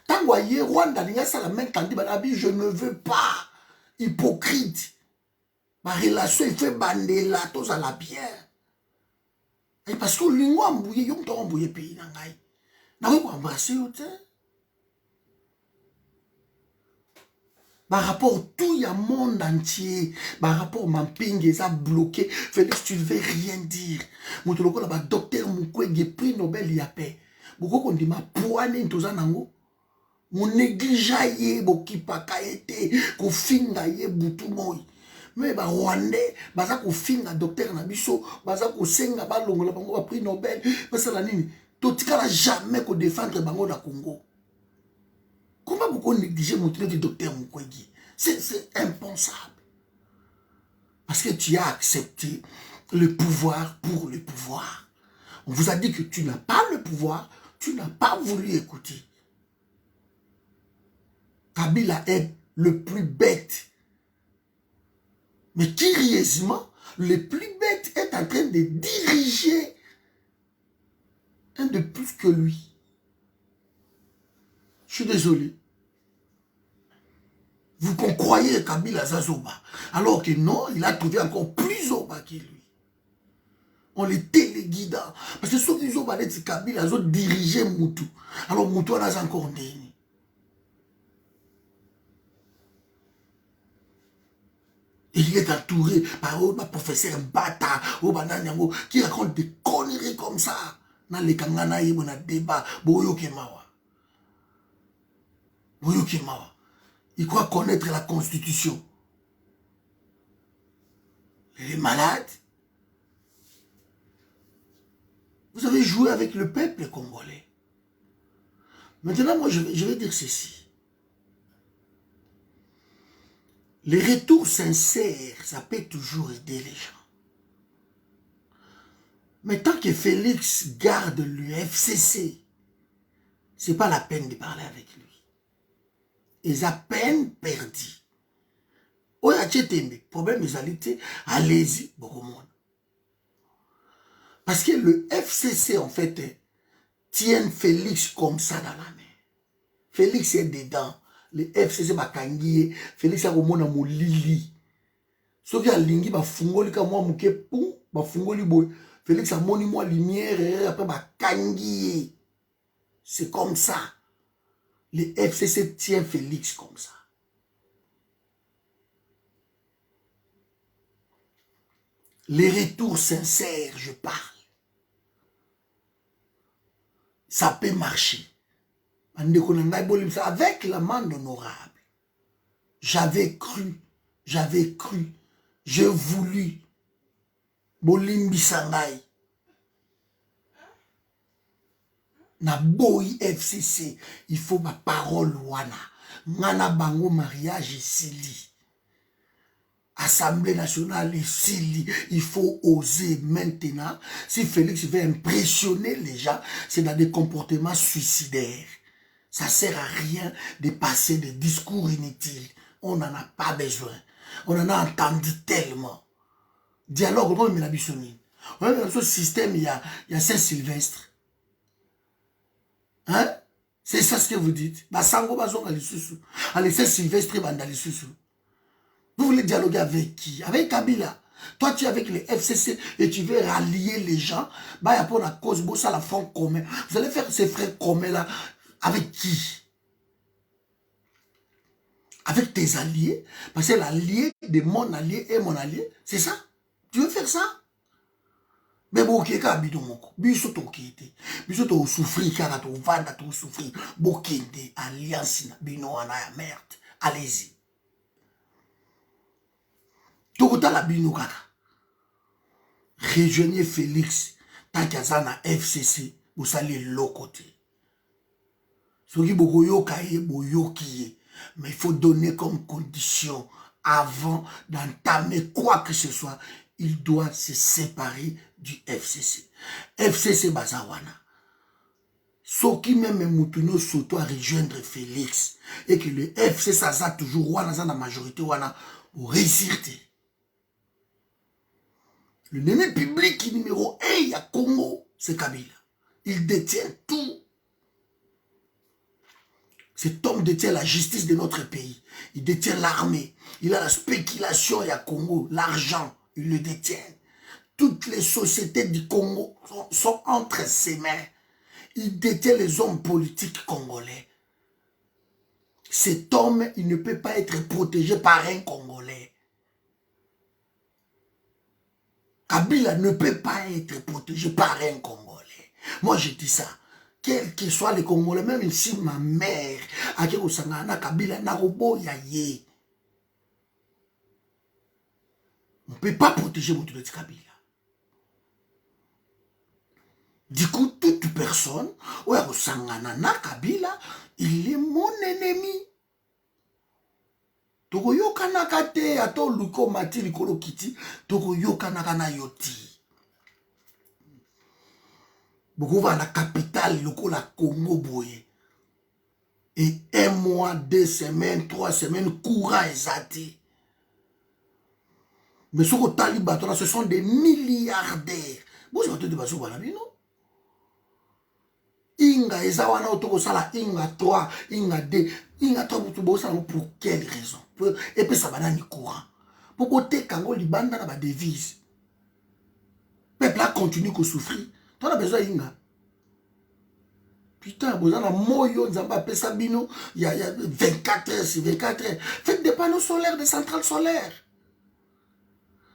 Tant que Rwanda, la main tendue, je ne veux pas. Hypocrite. Ma relation, il fait bandela, tous à la bière. Et parce que l'ingwa ambouye, yon to ambouye pays nangai. Na oui, embrasser, par rapport tout il y a monde entier, par rapport Mamping, ça bloqué. Félix, tu ne veux rien dire. Mon toloko là, docteur Mukwege, prix Nobel y a paix. Beaucoup qu'on dit ma poigne tozanango. Mon négligeaye, bokipa kaete, ko finga ye butu moi. Mais ba Rwandais, baza ko finga docteur na biso, baza ko senga ba longola bango ba prix Nobel, parce la nini. Totikala jamais ko défendre bango na Congo. Comment beaucoup négliger mon truc du docteur Mukwege? C'est impensable. Parce que tu as accepté le pouvoir pour le pouvoir. On vous a dit que tu n'as pas le pouvoir, tu n'as pas voulu écouter. Kabila est le plus bête. Mais curieusement, le plus bête est en train de diriger un de plus que lui. Je suis désolé. Vous croyez Kabila Zazoba, alors que non, il a trouvé encore plus Zoba que lui. On les téléguida. Parce que ceux qui ont parlé de Kabila, ils ont dirigé Moutou. Alors Moutou en a encore déni. Et il est entouré par un professeur Bata, qui raconte des conneries comme ça. Dans les Kangana, il y a un débat. Boyokimawa. Il croit connaître la Constitution. Il est malade. Vous avez joué avec le peuple congolais. Maintenant, moi, je vais dire ceci. Les retours sincères, ça peut toujours aider les gens. Mais tant que Félix garde l'UFCC, ce n'est pas la peine de parler avec lui. Ils ont peine perdu. Oya tchetembe, problème de allez-y, beaucoup de monde. Parce que le FCC, en fait, tient Félix comme ça dans la main. Félix est dedans. Le FCC bakangiye, Félix a komona mo lili. Soki alingi ba fungoli ka mwa muke pou, ba fungoli boy. Félix a moni moi lumière après bakangiye. C'est comme ça. Le FCC tient Félix comme ça. Les retours sincères, je parle. Ça peut marcher. Avec l'amende honorable, j'avais cru, j'ai voulu. Bolimbi Sangai. Na boy FCC, il faut ma parole wana. Ngana bango mariage sili. Assemblée nationale sili. Il faut oser maintenant. Si Félix veut impressionner les gens, c'est dans des comportements suicidaires. Ça ne sert à rien de passer des discours inutiles. On n'en a pas besoin. On en a entendu tellement. Dialogue, on met la bissonine. Dans ce système, il y a Saint-Sylvestre. Hein? C'est ça ce que vous dites. Allez, Saint-Sylvestre, vous voulez dialoguer avec qui? Avec Kabila. Toi, tu es avec les FCC et tu veux rallier les gens. Bah, il y a pour la cause, ça la front commun. Vous allez faire ces frères communs là. Avec qui? Avec tes alliés? Parce que l'allié de mon allié est mon allié. C'est ça? Tu veux faire ça? Mais bon, qui est à bidon moko? Biso to kite. Biso to souffrir, car to vanda to souffrir. Bokende, alliance, bino anaya merde. Allez-y. Tokota la bino kaka. Rejoignez Félix. Tant qu'il y a na FCC, vous allez l'autre côté. Soki bokoyokaye boyokiye, mais il faut donner comme condition avant d'entamer quoi que ce soit, il doit se séparer du FCC. FCC Bazawana. Soki même Moutounio Soto à rejoindre Félix et que le FCC ça toujours wana dans la majorité wana pour réussir. Le ennemi public numéro 1 il y a Congo. c'est Kabila. Il détient tout. Cet homme détient la justice de notre pays. Il détient l'armée. Il a la spéculation à Congo, l'argent, il le détient. Toutes les sociétés du Congo sont entre ses mains. Il détient les hommes politiques congolais. Cet homme, il ne peut pas être protégé par un Congolais. Kabila ne peut pas être protégé par un Congolais. Moi, je dis ça. Quel que soit les Congolais, même si ma mère a dit que Kabila n'a pas yé. On ne peut pas protéger mon de Kabila. Du coup, toute personne, Kabila, il est mon ennemi. Toko yokanaka te ato luko mati likolo kiti, toko yokanaka na yoti. Beaucoup va à la capitale, la Congo boye. Et 1 mois, 2 semaines, 3 semaines, courant exaté. Mais ce que Taliban, ce sont des milliardaires. Vous avez entendu Basou Banabi, non? Inga ezawana otoko sala inga 3, inga 2, inga 3 pour quelle raison? Et puis ça va dans le courant. Pour côté Kango libanda na ba devise. Peuple là continue de souffrir. Tu as besoin d'inga. Putain, vous avez moyo nzamba pesa bino, il y a 24 heures sur 24 heures. Faites des panneaux solaires, des centrales solaires.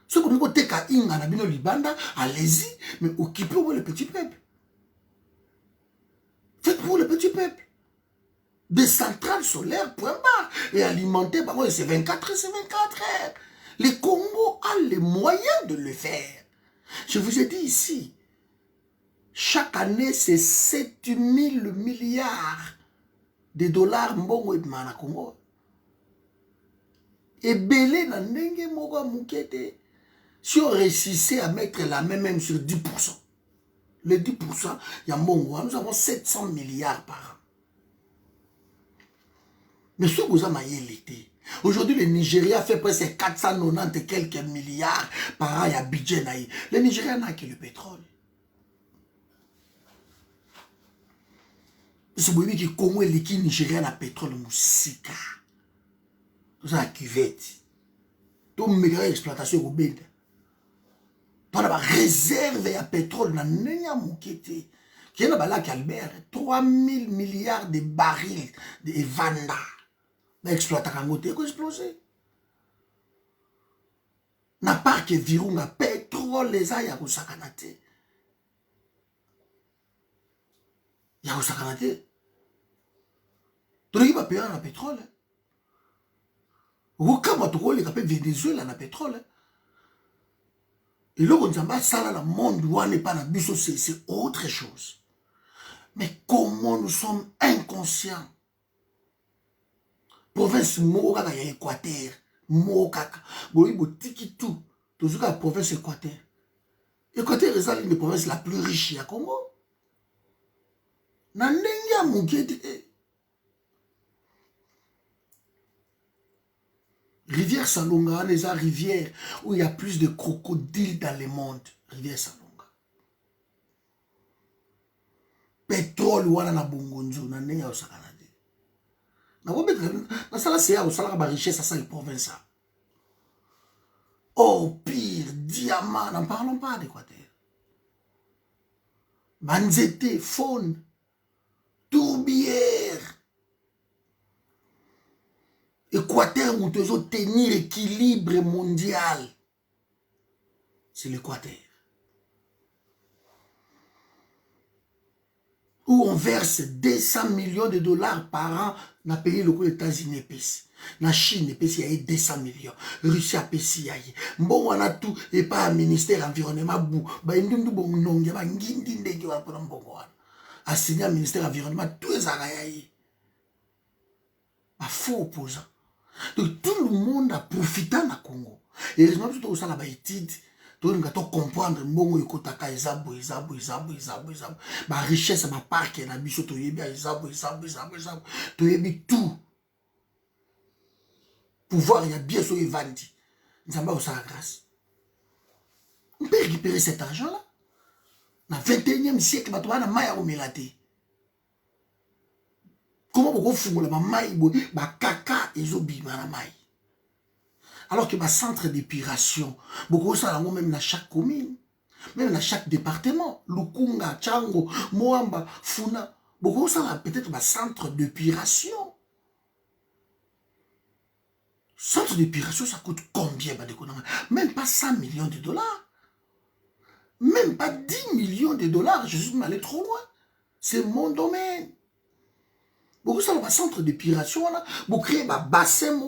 Ce que vous avez ka inga na bino libanda, allez-y, mais occupez-vous le petit peuple. Faites pour le petit peuple. Des centrales solaires, point barre. Et alimenter, c'est 24 heures, c'est 24 heures. Les Congo a les moyens de le faire. Je vous ai dit ici, chaque année, c'est 7 000 milliards de dollars mbongo et mana Congo. Et belé na ndenge moga mukete. Si on réussissait à mettre la main même sur 10%, le 10%, il y a mbongo, nous avons 700 milliards par an. Mais ce que vous avez l'été. Aujourd'hui, le Nigeria fait presque 490 et quelques milliards par an, il y a budget. Le Nigeria n'a que le pétrole. C'est pour lui que le Congo et le Nigeria n'a pétrole moussika. Tout ça, la cuvette. Tout le meilleur exploitation au Bende. Tout la réserve à pétrole dans le Moukete. Qui est dans le lac Albert. 3000 milliards de barils de Vanda. Exploiter Kangote, il faut exploser. Na pas que Virunga, pétrole, les a, y'a sakanate. Y'a sakanate. Tu n'as pas payé un pétrole. Ou comme tu vois, les capés Venezuela, na pétrole. Et là, on dit, ça, là, le monde, où n'est pas la biso, c'est autre chose. Mais comment nous sommes inconscients? Province Moka ya Équateur, Moka, Boibo Tiki tout, tout ce la province Équateur. Équateur est l'une des provinces la plus riche à Congo. Nandenga Mugete. Rivière Salonga, les rivières où il y a plus de crocodiles dans le monde. Rivière Salonga. Pétrole ou na Bongonzo, Nandenga Osakana. Ça, c'est la richesse, ça, les provinces. Oh, pire, diamant, n'en parlons pas d'Équateur. Banzete, faune, tourbière. Équateur, où tu veux tenir l'équilibre mondial. C'est l'Équateur. Où on verse 200 millions de dollars par an dans le pays local des États-Unis. La Chine, il y a 200 millions. Russie, il y a bon, on a tout, et pas un ministère environnement. Il y a un ministère environnement, tout les arayaïs. Un faux opposant. Donc tout le monde a profité dans le Congo. Et heureusement, tout le monde a étude. Tout le monde a comprendre mbongo ekotaka ezabo ba richesse ba parc na biso to yebi ezabo to yebi tout pouvoir ya bien so evandi nzamba osala grâce on peut récupérer cet argent là Na 21e siècle, bato bana mai ya komela te. Comment beaucoup fungola ba mai bo ba kaka ezobima na mai. Alors que ba centre d'épuration, beaucoup ça même dans chaque commune, même dans chaque département, Lukunga, Tchango, Moamba, Funa, beaucoup ça peut-être ba centre d'épuration. Centre d'épuration, ça coûte combien? Même pas 100 millions de dollars. Même pas 10 millions de dollars. Je suis allé trop loin. C'est mon domaine. Beaucoup ça va centre d'épuration. Vous créez un bassin,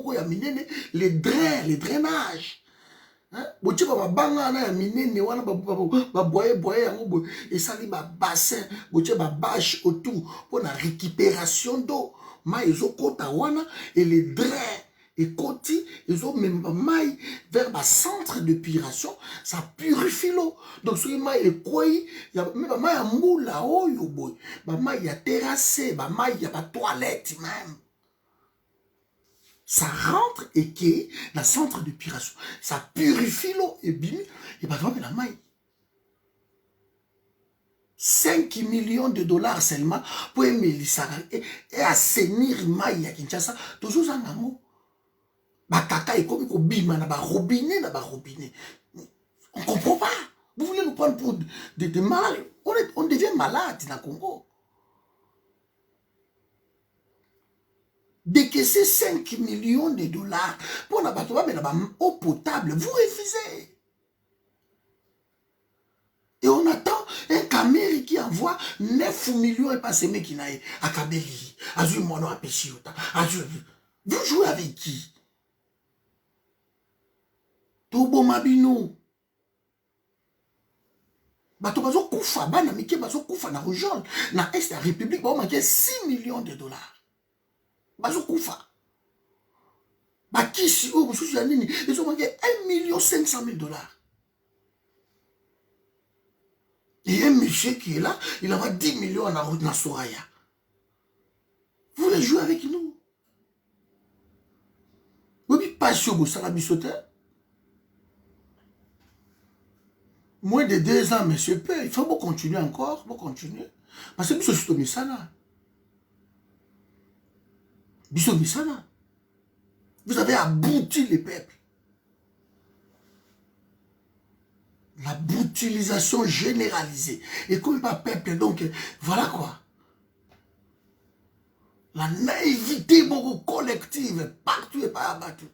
les drains, les drainages. Vous avez un et ça un bassin, vous avez un bâche autour pour la récupération d'eau. Et les drains. Et quand ils ont même maille vers le centre d'épuration, ça purifie l'eau. Donc, ce maille est quoi? Il y a même maille à moula, oh, yo boy. Maille à terrassé, maille, il y a pas toilette même. Ça rentre et qui est dans le centre d'épuration. Ça purifie l'eau et bim, et pas la maille. 5 millions de dollars seulement pour aimer et assainir maille à Kinshasa. Toujours en amour. Bakaka est comme bima na ba robinet. On comprend pas. Vous voulez nous prendre pour des malades. On devient malade dans le Congo. Décaisser 5 millions de dollars pour la eau potable, vous refusez. Et on attend un Cameroun qui envoie 9 millions et pas ces mecs qui n'aillent à Kabeli, à Zumono, à Péchiota. Vous jouez avec qui? Tobo Mabino. Bato bazo koufa, bana mike bazo koufa na rojol, na Est la République, ba manqué 6 millions de dollars. Bazo koufa. Ba kisi, oh, ils ont manqué 1,5 million $. Et un monsieur qui est là, il envoie 10 millions en route dans Soraya. Vous voulez jouer avec nous? Vous n'avez pas sûr que ça la bisoteur? Moins de 2 ans, monsieur Père, il faut continuer encore, faut continuer. Parce que Bisso Misana. Bisso Misana. Vous avez abouti les peuples. La boutilisation généralisée. Et comme pas peuple, donc, voilà quoi. La naïveté beaucoup collective, partout et pas abattu.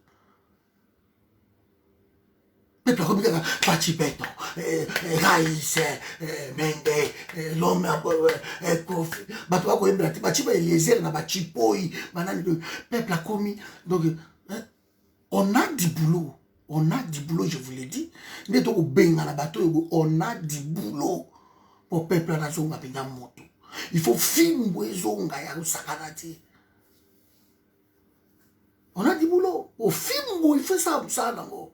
Peuple comme ça, Pachi Beton, Raïs, Mende, l'homme, Kofi, Batoua Koembrati, Pachi Eliezer, Nabachi Poi, peuple a commis. Donc, on a du boulot. On a du boulot, je vous l'ai dit. On a du boulot pour peuple à la zone à moto. Il faut filmer zonga ya sakanati. On a du boulot. Au film, il fait ça, ça, d'abord.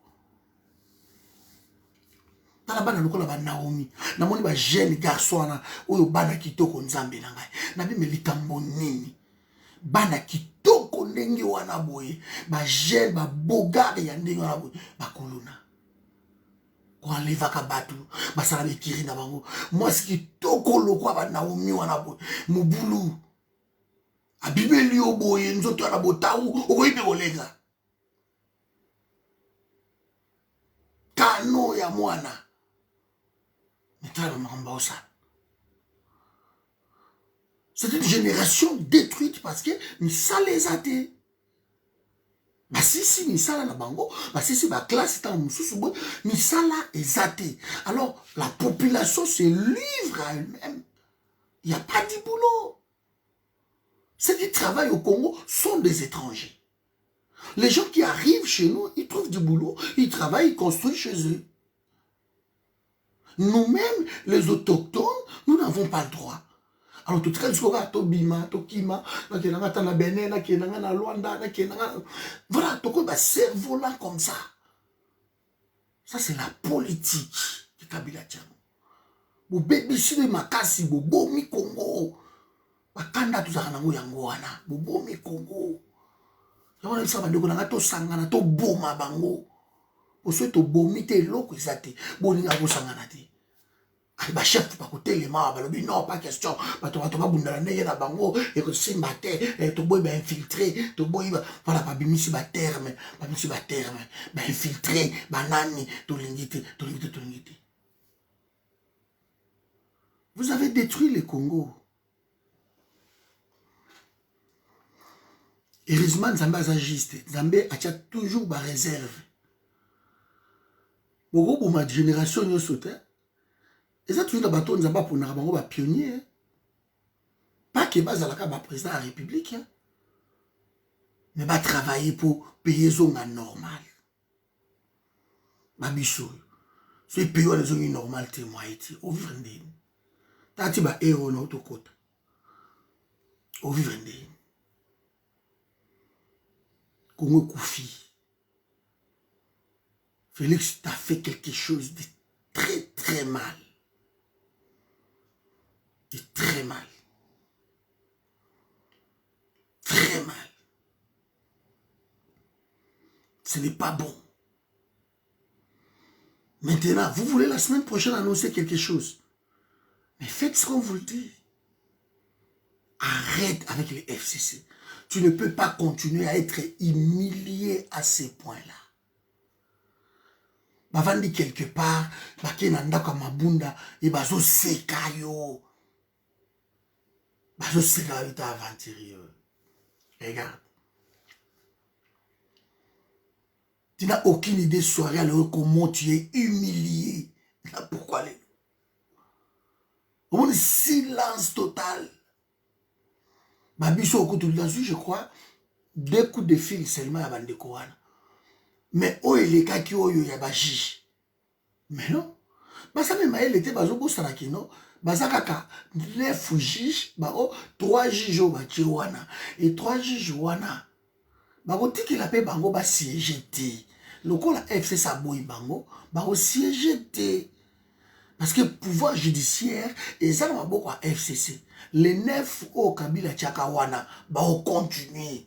Talabana lokola ba Naomi. Namoni ba jeune garçon na oyo bana kitoko nzambe na ngai. Nabi me likambo nini. Bana kitoko ndenge wana boye. Ba jeune ba bogare ya ndenge wana boye. Ba kolona. Kwa levaka batu. Ba sala bekiri na bango. Moi ce kitoko lokwa ba Naomi wana boye. Mubulu. Abibeli oboye nzoto ana botawu okoyibe kolenga. Kano ya mwana. C'est une génération détruite parce que nous ça les a été. Bah si nous ça la bango, bah si la classe est en moussou, nous ça là est athée. Alors la population se livre à elle-même. Il n'y a pas de boulot. Ceux qui travaillent au Congo sont des étrangers. Les gens qui arrivent chez nous, ils trouvent du boulot, ils travaillent, ils construisent chez eux. Nous-mêmes, les autochtones, nous n'avons pas le droit. Alors, tout le monde, Tobima, Tokima, na Benin, na Luanda, voilà, tout le monde cerveau là comme ça. Ça, c'est la politique de Kabila Tchang. Vous bébissez makasi, vous bomi Congo. Bakanda tout ça, vous yangoana, vous bomi Congo. Vous avez ça, vous avez tout sangana, tout boma bango. Vous souhaitez bomi te loko zate, boni ngabo sangana te. ba chef pas côté les mains balobi non pas question ba to ba bundala ndenge na bango et que simba te to boy ba infiltré to boy voilà ba bimisi ba terme ba infiltré ba nani to lingité. Vous avez détruit le Congo. Heureusement Nzambe azagiste Nzambe a toujours ba réserve. Beaucoup ma génération yo sauté. Et ça, toujours dans le bateau, nous avons pour nous pionnier. Pas que bas à la président de la République. Mais va travailler pour payer son normal. Ma bichou. Si payer les zones normales, tu es moi. Au vivre d'eux. T'as dit, bah, héros, non, tout côté. Au vivre d'eux. Congo Koufi. Félix, t'as fait quelque chose de très, très mal. Et très mal. Très mal. Ce n'est pas bon. Maintenant, vous voulez la semaine prochaine annoncer quelque chose. Mais faites ce qu'on vous le dit. Arrête avec les FCC. Tu ne peux pas continuer à être humilié à ces points-là. Bavandi quelque part, bakenanda comme Mabunda, et bazo sekayo. Bazo sekayo ta aventurier. Regarde. Tu n'as aucune idée soirée alors comment tu es humilié. Pourquoi les... Au moins silence total. Babiso au là-dessus, je crois, 2 coups de fil seulement à Bandekouana. Mais où est les cas qui ont eu yabaji? Mais non. Basa même elle était bazo bosaraki non. Basa kaka 9 juges, bao 3 juges au bachiwana et 3 juges wana. Bako tiki la paix bango ba siégé. Loko la FC Saboui bango, bao siégé. Parce que le pouvoir judiciaire, et ça va beaucoup à FCC. Les 9 au Kabila Tchakawana, bao continuer.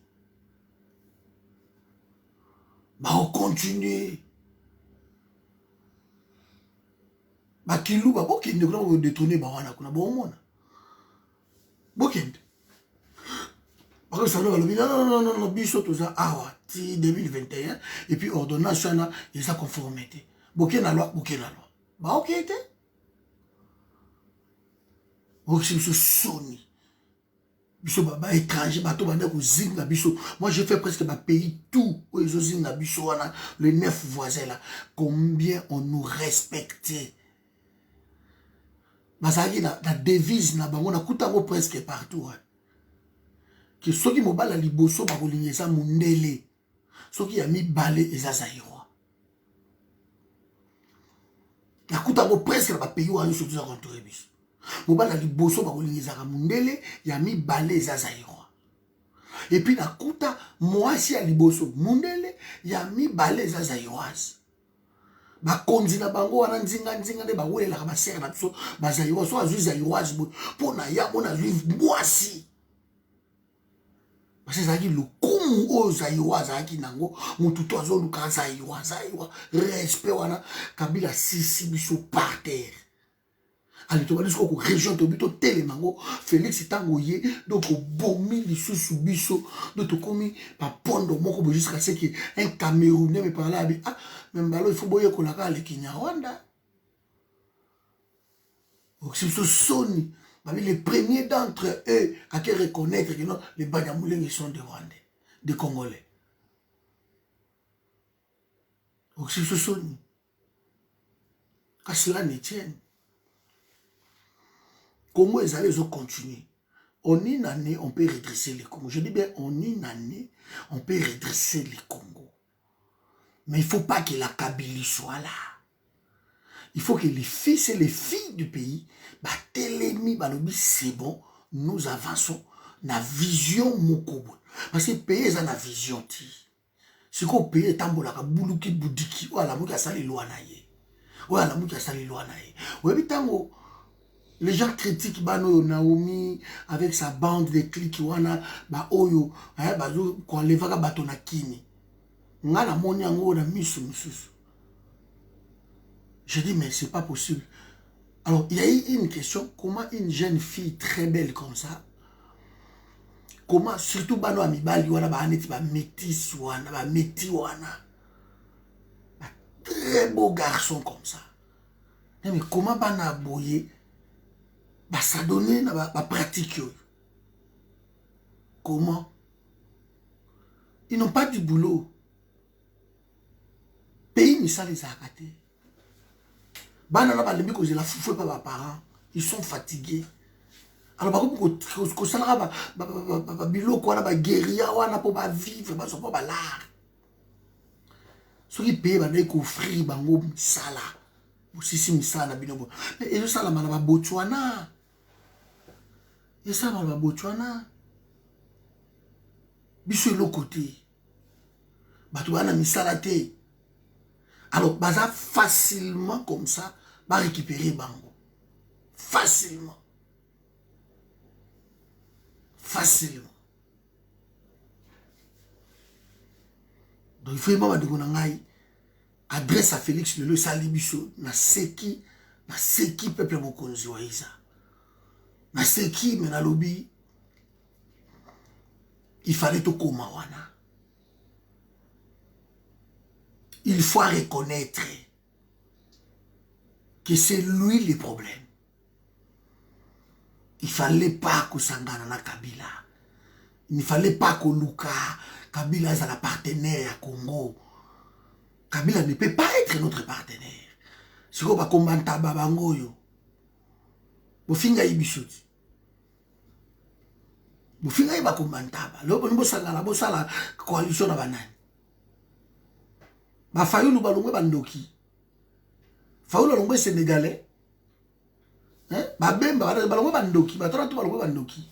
Bao continuer. Bakilou, ba bokende kuna détourner bawana kuna bomona. Bokende. Parce que ça doit le non, biso tout ça, awa, ti 2021, et puis ordonnance, il y a conformité. Bokende la loi. Bah ok, était. Bokende biso soni. Biso baba étranger, bato banda ko zinga biso. Moi j'ai fait presque ma pays tout. Ils ont zinga biso wana, les 9 voisins là. Combien on nous respectait. Mazagi la devise na bango na kutango presque partout. Que ceux qui m'ont la liboso ba kolingeza mundele. Ceux qui a mis balé eza zaïrois. Na kutango presque ba pays wa surtout za contrôler biso. Mobala liboso ba kolingeza mundele ya mi balé eza zaïrois. Et puis na kuta moi si a liboso mundele ya mi balé eza zaïroise. Ba konzi na bango wana nzinga nde ba welela ka ba serre na biso ba zaïroise so azu zaïroise pour na ya bona vivre boisi. Parce que ça dit le kumu o zaïroise aki nango mutu to azo luka zaïroise respect wana kabila sisi biso par terre. Ali to banisko ko région to bito telemango Félix tango ye donc bomi lisusu biso do to komi pa pondo moko bo jusqu'à ce que un Camerounais me parle abi ah même balo il faut boyer ko la ka le Kinyarwanda. Donc c'est ce son les premiers d'entre eux à qui reconnaître que non, les Banyamulenge sont des Rwandais, des Congolais. Donc c'est ce son. Qu'à cela ne tienne. Comment ils allaient continuer? En une année, on peut redresser les Congo. Je dis bien, en une année, on peut redresser les Congo. Mais il ne faut pas que la Kabylie soit là. Il faut que les fils et les filles du pays, c'est bon, nous avançons dans la vision mokobo. Parce que le pays est dans la vision. Si le pays est en train de boudiki, ou à la mouka sali loi naye. Ou à la mouka sali loi naye. Ou tango, les gens critiquent Naomi avec sa bande de clics wana ba oyo, quand les vaga batona kini. Ngala moni ango na misu. Je dis mais c'est pas possible. Alors, il y a eu une question, comment une jeune fille très belle comme ça, comment, surtout bano amibali wana ba aneti ba métis wana, ba métis wana, ba très beau garçon comme ça. Mais comment bana boye, ba s'adonner na ba pratique yo? Comment? Ils n'ont pas du boulot. Pays misal les a ratés. Bana na ba lembi ko la foufoué par leurs parents, ils sont fatigués. Alors par contre ko sala ba biloko wana ba guérilla wana po ba vivre ba so po ba l'art. Soki paye ba na ko offrir bango sala. Osisi misala binobo. Mais ezo sala mana ba Botswana. Et ça va ba Botswana. Biso l'autre côté. Bato wana misala te. Alors baza facilement comme ça ba récupérer bango. Facilement. Facilement. Donc il faut vraiment de adresse à Félix le Salibiso na seki peuple mokonzi wa isa. Na seki mena lobby il fallait to koma wana. Il faut reconnaître que c'est lui le problème. Il ne fallait pas que Sangana na Kabila. Il ne fallait pas que Luka Kabila est la partenaire à Congo. Kabila ne peut pas être notre partenaire. C'est quoi combat tababango yo. Bofinga ibisoti. Bofinga iba combat taba. Lo bongo sangana bo sala coalition na banani. Ba Fayulu balongwe bandoki. Fayulu balongwe sénégalais. Ba bemba balongwe bandoki, ba tona to balongwe bandoki.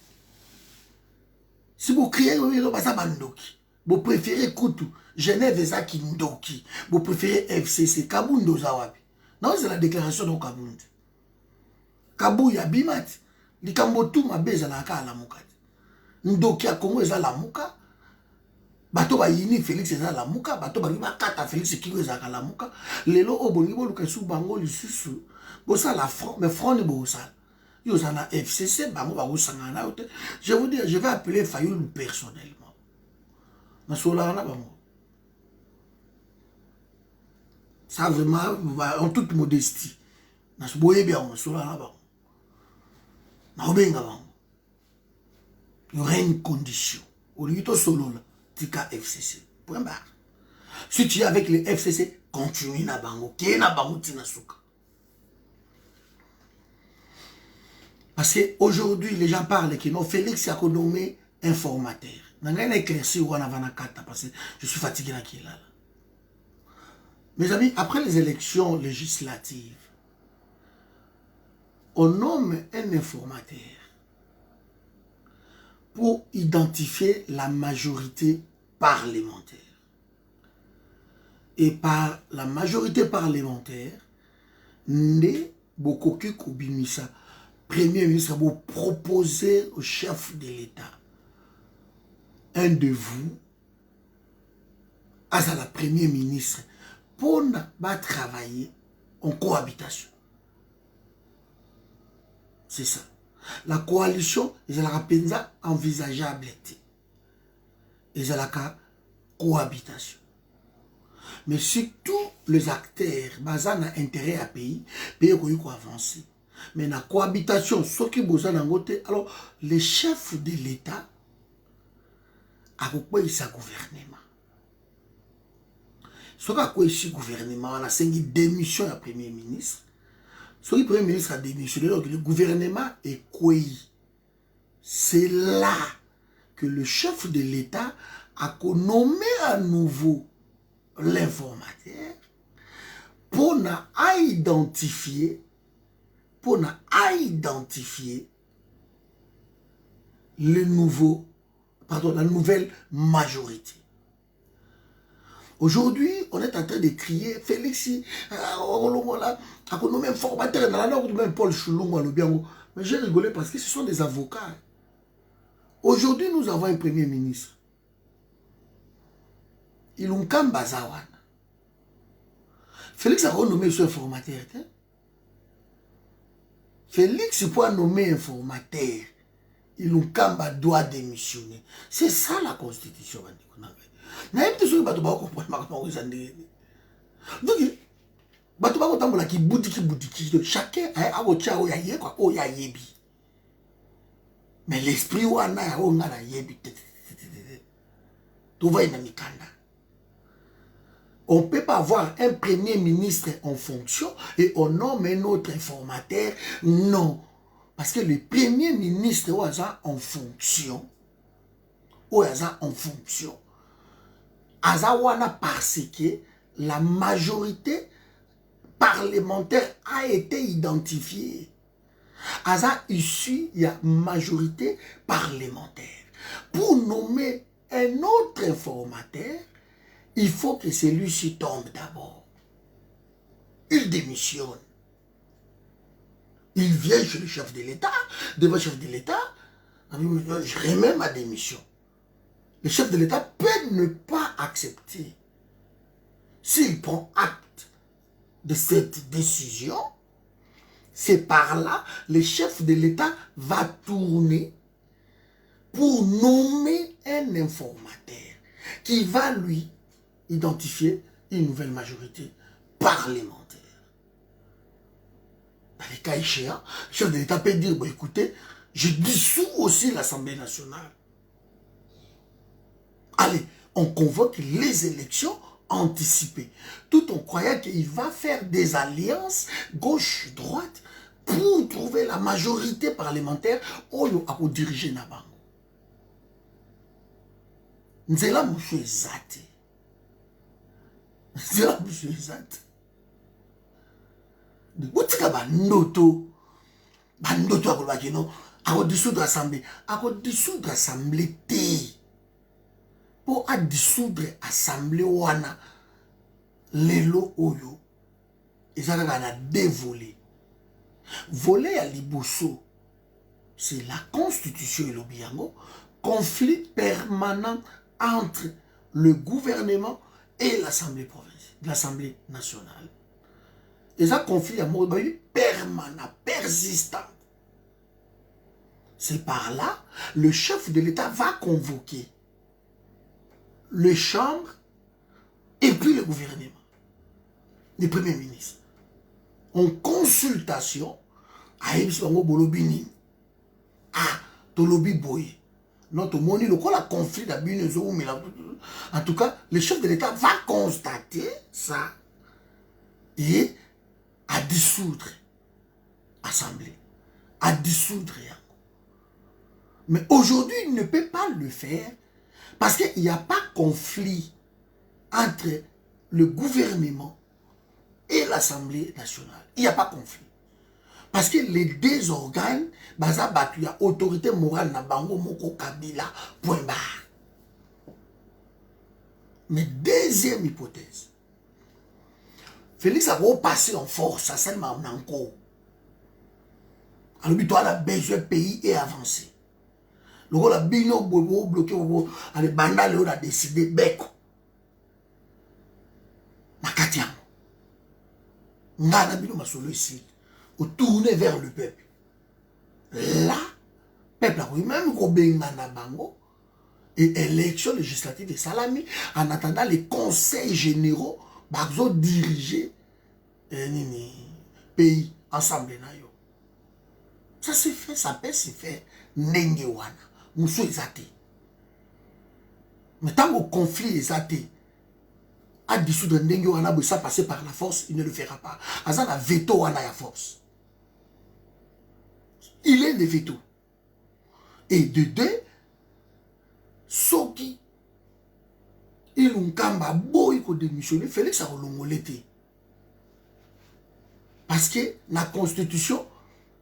Si vous criez vous ba sa bandoki. Vous préférez Kutu, Genève ezaki ndoki. Vous préférez FCC Kabundo zawapi. Non, c'est la déclaration de Kabundo. Kabu ya bimat. Likambo tu mabeza na ka la muka. Ndoki ya Congo eza la muka. Bato ba yini Félix eza la muka, bato ba ba kata Félix ki eza la muka. Lelo obongi bo luka su bango lisusu. Bo ça la front, mais front ne bo ça. Yo za na FCC bango ba usangana ote. Je vous dis, je vais appeler Fayulu personnellement. Na sola na bango. Ça vraiment en toute modestie. Na boye bien on sola na bango. Na obenga bango. Il y aurait une condition. Au lieu de solo là. FCC. Point barre. Si tu es avec les FCC, continue na bango. Qui est na bango tina souka. Parce qu'aujourd'hui, les gens parlent que non, Félix a nommé informateur. Je vais éclaircir parce que je suis fatigué là qui est là. Mes amis, après les élections législatives, on nomme un informateur pour identifier la majorité parlementaire. Et par la majorité parlementaire, Ndé Bokoki Koubimisa, Premier ministre, vous proposez au chef de l'État un de vous, à la Premier ministre, pour ne pas travailler en cohabitation. C'est ça. La coalition, c'est la pensa envisageable. Et c'est la cohabitation. Mais si tous les acteurs basés na intérêt à pays, pays qui avancer. Mais la cohabitation, ce qui est alors le chef de l'État a quoi sa gouvernement. Ce qui a quoi ici gouvernement, on a 5 démission à Premier ministre. Ce qui Premier ministre a démissionné, donc le gouvernement est quoi? C'est là que le chef de l'État a nommé à nouveau l'informateur pour identifier le nouveau, pardon, la nouvelle majorité. Aujourd'hui, on est en train de crier Félix, a nommé informateur, même Paul Choulou, mais j'ai rigolé parce que ce sont des avocats. Aujourd'hui, nous avons un premier ministre. Il ont qu'un bazawana. Félix a renommé ce informateur. Félix peut nommer informateur. Il doit démissionner. C'est ça la constitution. Donc, chacun a mais l'esprit on ne peut pas avoir un premier ministre en fonction et on nomme un autre informateur. Non. Parce que le premier ministre est en fonction. Azawana parce que la majorité parlementaire a été identifiée. Aza issu, il y a majorité parlementaire. Pour nommer un autre informateur, il faut que celui-ci tombe d'abord. Il démissionne. Il vient chez le chef de l'État, devant le chef de l'État, je remets ma démission. Le chef de l'État peut ne pas accepter. S'il prend acte de cette décision, c'est par là, le chef de l'État va tourner pour nommer un informateur qui va lui identifier une nouvelle majorité parlementaire. Dans les cas échéants, le chef de l'État peut dire, bon, écoutez, je dissous aussi l'Assemblée nationale. Allez, on convoque les élections anticipées, tout en croyant qu'il va faire des alliances gauche-droite pour trouver la majorité parlementaire pour diriger Nabango. Nzela mouche ezate. Nzela mouche ezate. Botika bandoto akolobaki non, dissoudre l'Assemblée. Dissoudre l'Assemblée te. Pour dissoudre l'Assemblée wana lelo oyo ezalaka na deux volets. Volet à liboso, c'est la constitution et l'obiango, conflit permanent entre le gouvernement et l'Assemblée provinciale, l'Assemblée nationale. Et ça conflit à permanent, persistant. C'est par là, le chef de l'État va convoquer les chambres et puis le gouvernement, le premier ministre. En consultation, à Bolobini, Tolobi Boye. Notre moni, le conflit d'abus, en tout cas, le chef de l'État va constater ça et à dissoudre l'Assemblée, à dissoudre. Mais aujourd'hui, il ne peut pas le faire parce qu'il n'y a pas conflit entre le gouvernement et l'Assemblée nationale. Il n'y a pas conflit. Parce que les deux organes, il y a autorité morale na bango moko kabila, point barre. Mais deuxième hypothèse, Félix a repassé en force, ça seulement en encore. Alors, il a besoin de pays et avancer. Le rôle a bino bloqué, les bandes a décidé, beko. Nakatiam. Ngana bino masolo ici. Ou tourner vers le peuple. Là, peuple a même Robengana Bango et élection législative de Salami en attendant les conseils généraux pour diriger le pays ensemble. Ça se fait, ça peut se faire. Nengewana, Moussou Ezate. Mais tant que conflit Ezate, à dissoudre Nengewana, ça passer par la force, il ne le fera pas. Azan a veto wana ya force. Il est le veto. Et de deux, Soki, il a boy ko démissionner, Félix a relongolé. Parce que la constitution,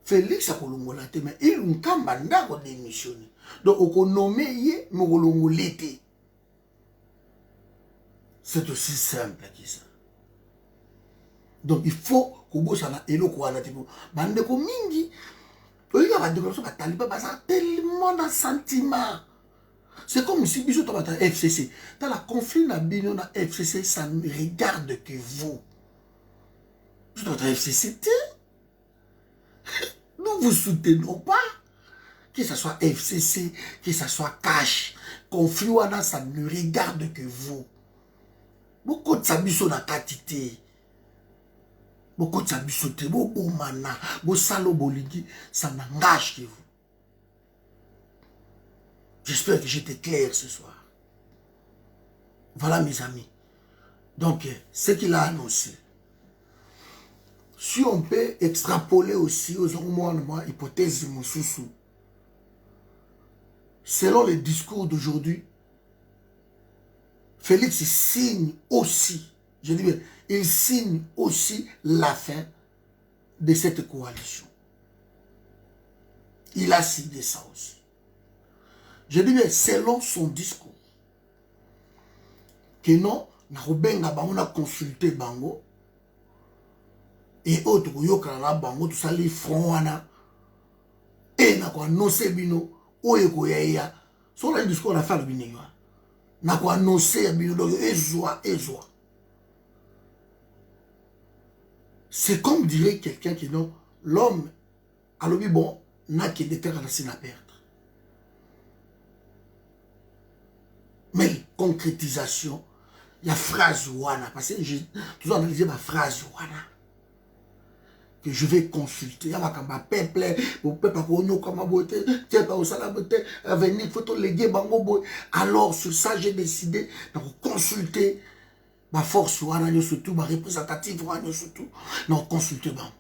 Félix a relongolé, mais il a démissionné. Donc, on a nommé, mais relongolé. C'est aussi simple que ça. Donc, il faut que vous ayez mingi. Il y a tellement de sentiments. C'est comme si vous êtes FCC. Dans la conflit na FCC, ça ne regarde que vous. Vous êtes FCC. nous vous soutenons pas. Que ce soit FCC, que ce soit Cash, conflit wana, ça ne regarde que vous. Beaucoup de sabiso na katité. Beaucoup de sabiso te, beaucoup mana, beaucoup salo boligi, ça n'engage que vous. J'espère que j'étais clair ce soir. Voilà mes amis. Donc, ce qu'il a annoncé. Si on peut extrapoler aussi aux hypothèses Moussoussou, selon les discours d'aujourd'hui, Félix signe aussi, je dis bien, il signe aussi la fin de cette coalition. Il a signé ça aussi. Je dis bien, selon son discours, que non, on a consulté Bango, et autres, Bango, tout ça, les fronts, et n'a quoi, non, c'est bino, oye, sur le discours, on a fait le bino, n'a quoi, non, c'est bino, c'est comme dirait quelqu'un qui non, l'homme, alors bon, n'a que des terres à la perdre. Mais concrétisation, il y a phrase wana, parce que j'ai toujours analysé ma phrase wana, que je vais consulter. Il y a ma peuple, au peuple, comme ma beauté, tiens, au salaboté, venir, photo léguer, bango boy. Alors, sur ça, j'ai décidé de consulter ma force wana, surtout, ma représentative wana, surtout, de consulter bango.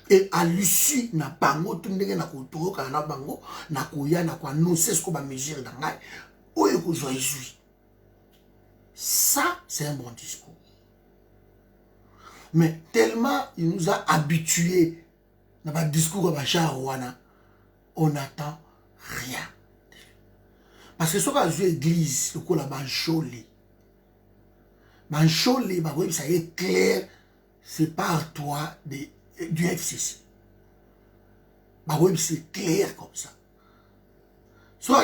Et à l'issue, na bango, tout le monde na koutoro, na bango, na kouya, na quoi, non, c'est ce qu'on va mesurer dans la. Ça, c'est un bon discours. Mais tellement il nous a habitués dans le discours de on n'attend rien. Parce que ce qu'on a joué l'église, le coup là, Bancholi, ça y est clair, c'est par toi du FCC. C'est clair comme ça. Soit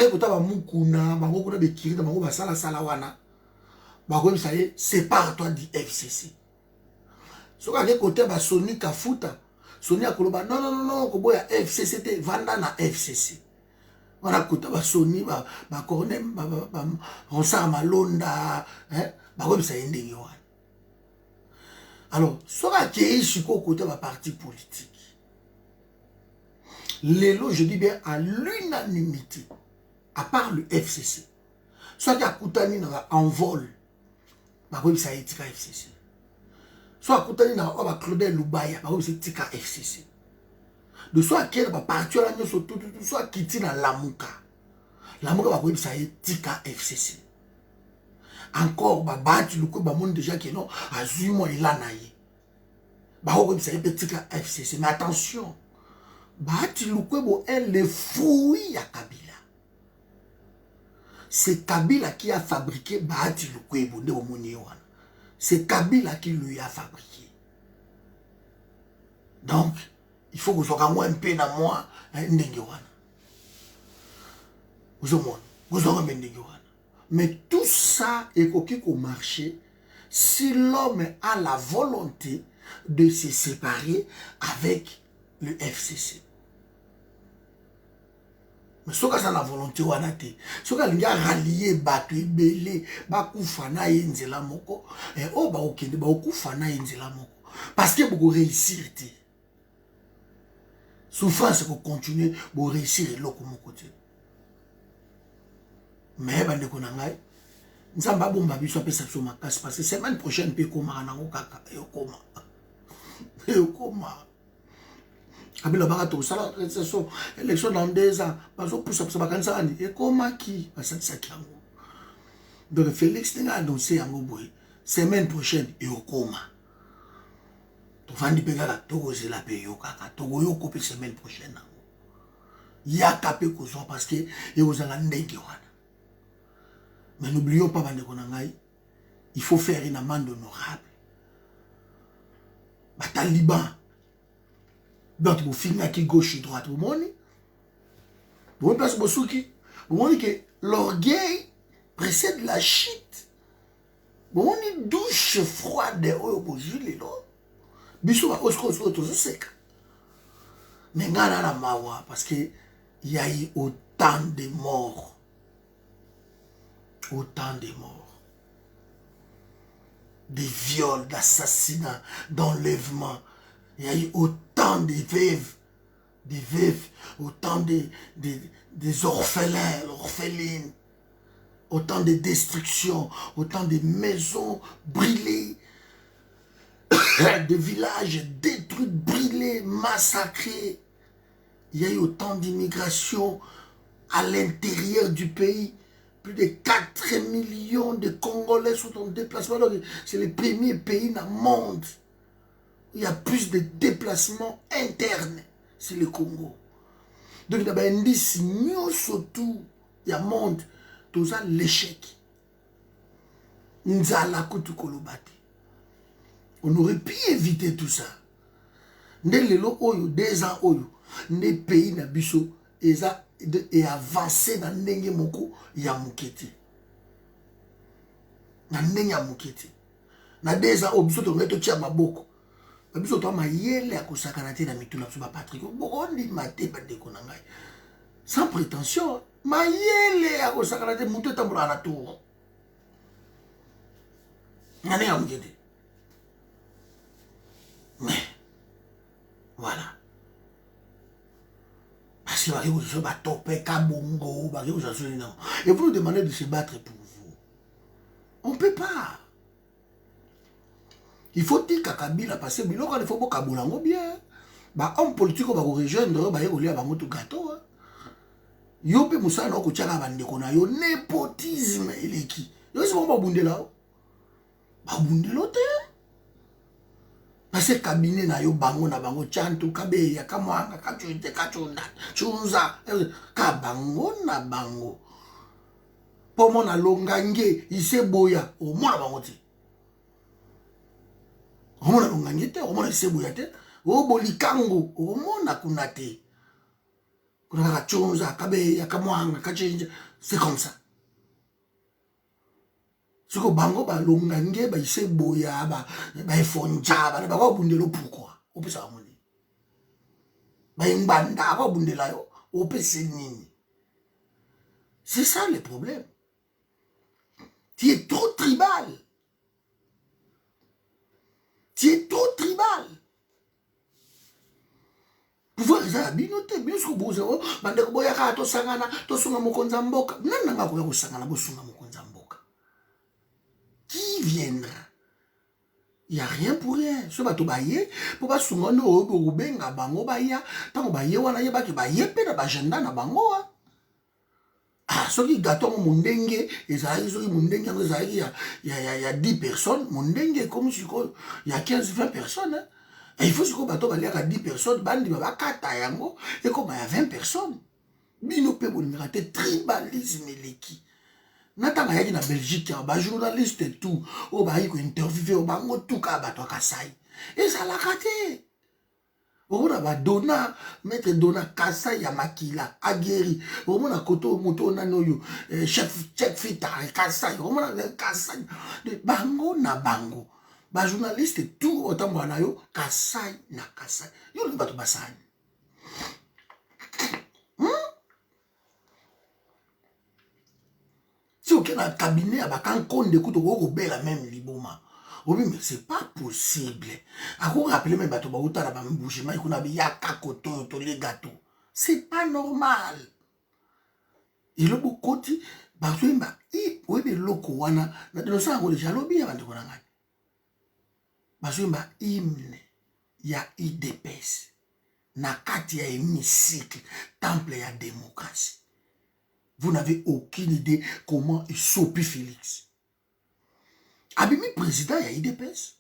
c'est par toi du FCC. Soit côté Sony Kafuta, Sony Akoloba, non, Koboya FCC, Vanda na FCC. Voilà côté Sony, Corne, Ronsar Malonda, ça y est. Alors, soit qu'il y a côté parti politique. Lélo, je dis bien à l'unanimité, à part le FCC. Soit qu'il y a Koutani en vol, ça y est, Tika FCC. Soit Koutani na Claudel Lubaya, c'est Tika FCC. De soit qu'il y a parti, soit Kiti na Lamuka. Lamuka, ça y est, Tika FCC. Encore, Bati Luko, monde déjà qui non, Azuma il a naïe. Ça y est, Tika FCC. Mais attention. Bahati Lukwebo est le fruit à Kabila. C'est Kabila qui a fabriqué Bahati Lukwebo de Omonyewan. C'est Kabila qui lui a fabriqué. Donc, il faut que vous soyez moins un peu dans moi, Ndengewan. Vous aurez un Ndengewan. Mais tout ça est au marché si l'homme a la volonté de se séparer avec le FCC. Mais ce que ça la volonté wanate, ce que l'on a rallié batu belé, bakufana yenzela moko, et oh ba okende ba okufana yenzela moko, parce que vous réussir te. Souffrance pour continuer, vous réussir et l'autre mon côté. Mais bande konangai, nzamba bomba biso pesa so makasi parce que semaine prochaine pe koma na okaka e okoma. E okoma. Kabila barato sala élection dans 2 ans parce que pour ça bakanisa ani et comment qui ça qui yango donc Félix n'a annoncé yango boy semaine prochaine et au coma to fandi pegala to kozela pe yo kaka to go yo couper semaine prochaine ya kapé ko so parce que et aux ala ndenge wana mais n'oublions pas bande konangai il faut faire une amende honorable Bataliban. Donc, vous finissez qui gauche et droite. Vous voyez parce que vous voyez que l'orgueil précède la chute. Vous voyez une douche froide. Vous voyez, bisous à Oscar, sec. Mais ngana la mawa parce que il y a eu autant de morts. Autant de morts. Des viols, d'assassinats, d'enlèvements. Il y a eu autant de veuves, autant des orphelins, orphelines, autant de destructions, autant de maisons brûlées, de villages détruits, brûlés, massacrés. Il y a eu autant d'immigration à l'intérieur du pays. Plus de 4 millions de Congolais sont en déplacement. C'est le premier pays dans le monde. Il y a plus de déplacements internes. C'est le Congo. Donc, il y a un indice, surtout, il y a monde, tout ça, l'échec. On aurait pu éviter tout ça. Des ans, des pays na biso et avancer dans ndenge moko ya muketi. Na ndenge ya muketi. Na 2 ans biso to ngeto tia maboko. Biso to mayele akosakana te na mituna biso ba Patrick. Bokondi mate ba ndeko na ngai. Sans prétention, mayele akosakana te muto tambola na tour. Na ndenge ya muketi. Mais voilà. Parce que et vous nous demandez de se battre pour vous. On ne peut pas. Il faut dire qu'à Kabila, parce que il faut que Kaboulango bien. Bah, homme politique va rejoindre, bah, il y a un gâteau. Yo pe Moussa na kotiaka bandeko na yo népotisme eleki. Yo c'est bon ba bundela. Ba bundelo te. Parce que cabinet na yo bango na bango chantu kabe ya kamwanga kachunde kachunda chunza ka bango na bango pomo na longange ise boya o mona bango ti o mona longange te o mona ise boya te o bolikango o mona kunate kuna kachunza kabe ya kamwanga kachunde c'est comme ça. Ce que bango ba longange ba ise boya ba fonja ba ba bundelo pourquoi o peut ça moni ba nganda ba bundela yo o peut c'est nini. C'est ça le problème. Tu es trop tribal. Tu es trop tribal. Pouvoir ça binote bien ce que vous avez bande ko boya ka to sangana to sunga mokonza mboka nana ngako ya ko sangana bo sunga mokonza mboka. Qui viendra? Il n'y a rien pour rien. Ce bateau baye, pour pas sounger no benga bango baya, tant baye wana ye baki baye pe na bagenda na bango. Ah, ce qui gâteau mundenge, et ça y est, mundenge, il y a 10 personnes, mundenge comme si il y a 15-20 personnes. Hein. Et il faut que bateau baye à 10 personnes, bandi ba kata yango, et comme il y a 20 personnes. Bino pe bonirate tribalisme leki. Natanga yaki na Belgique, ba journaliste et tout, o ba yi ko interviewer o bango tout ka bato Kasai. Et ça l'a raté. O na ba dona maître dona Kasai ya makila aguerri. O mona koto moto nano yo chef fita Kasai. O mona Kasai bango na bango. Ba journaliste et tout otambo na yo Kasai na Kasai. Yo ni bato basani. Si aucun cabinet a un compte de couteau au la même liboma. Oui, mais c'est pas possible. À quoi rappeler même bateau baouta la bam bouche, mais qu'on a bien cacoto to les gâteaux. C'est pas normal. Et le beau côté, parce que bah, oui, mais loko wana, na de ça on déjà lobby avant de connaître. Parce que bah, hymne, il y a IDPS, na kati ya hémicycle, temple ya démocratie. Vous n'avez aucune idée comment il soupit Félix. Abimi président, il y a IDPS.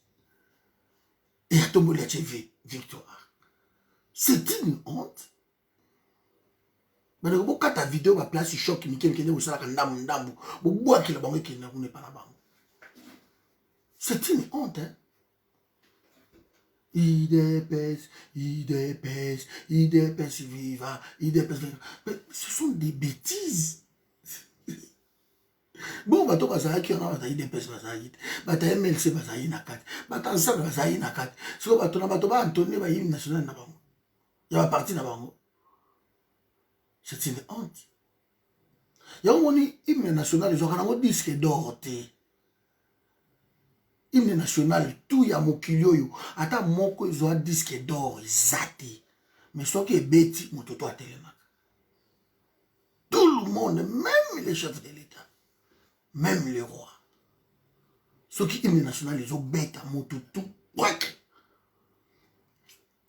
Et il y a tombé la TV, victoire. C'est une honte. Mais quand ta vidéo va placer choc, c'est une honte. Hein? IDPS, IDPS, IDPS viva, IDPS viva. Mais ce sont des bêtises. Bon, bato bazala qui on a IDPS bazala, bata MLC bazala na 4, bata ensemble bazala na 4. Ce que bato na bato ba Anthony ba hymne national na bango. Il y a parti là-bas. C'est une honte. Il y a un hymne national, ils ont un disque d'or. Hymne national, tout y a mon kilio. Attends, mon ils ont un disque d'or, ils mais ce qui est bêti, mon toto a téléma. Tout le monde, même les chefs de l'État, même les rois. Ceux qui hymne national, ils ont bêta, mon toto.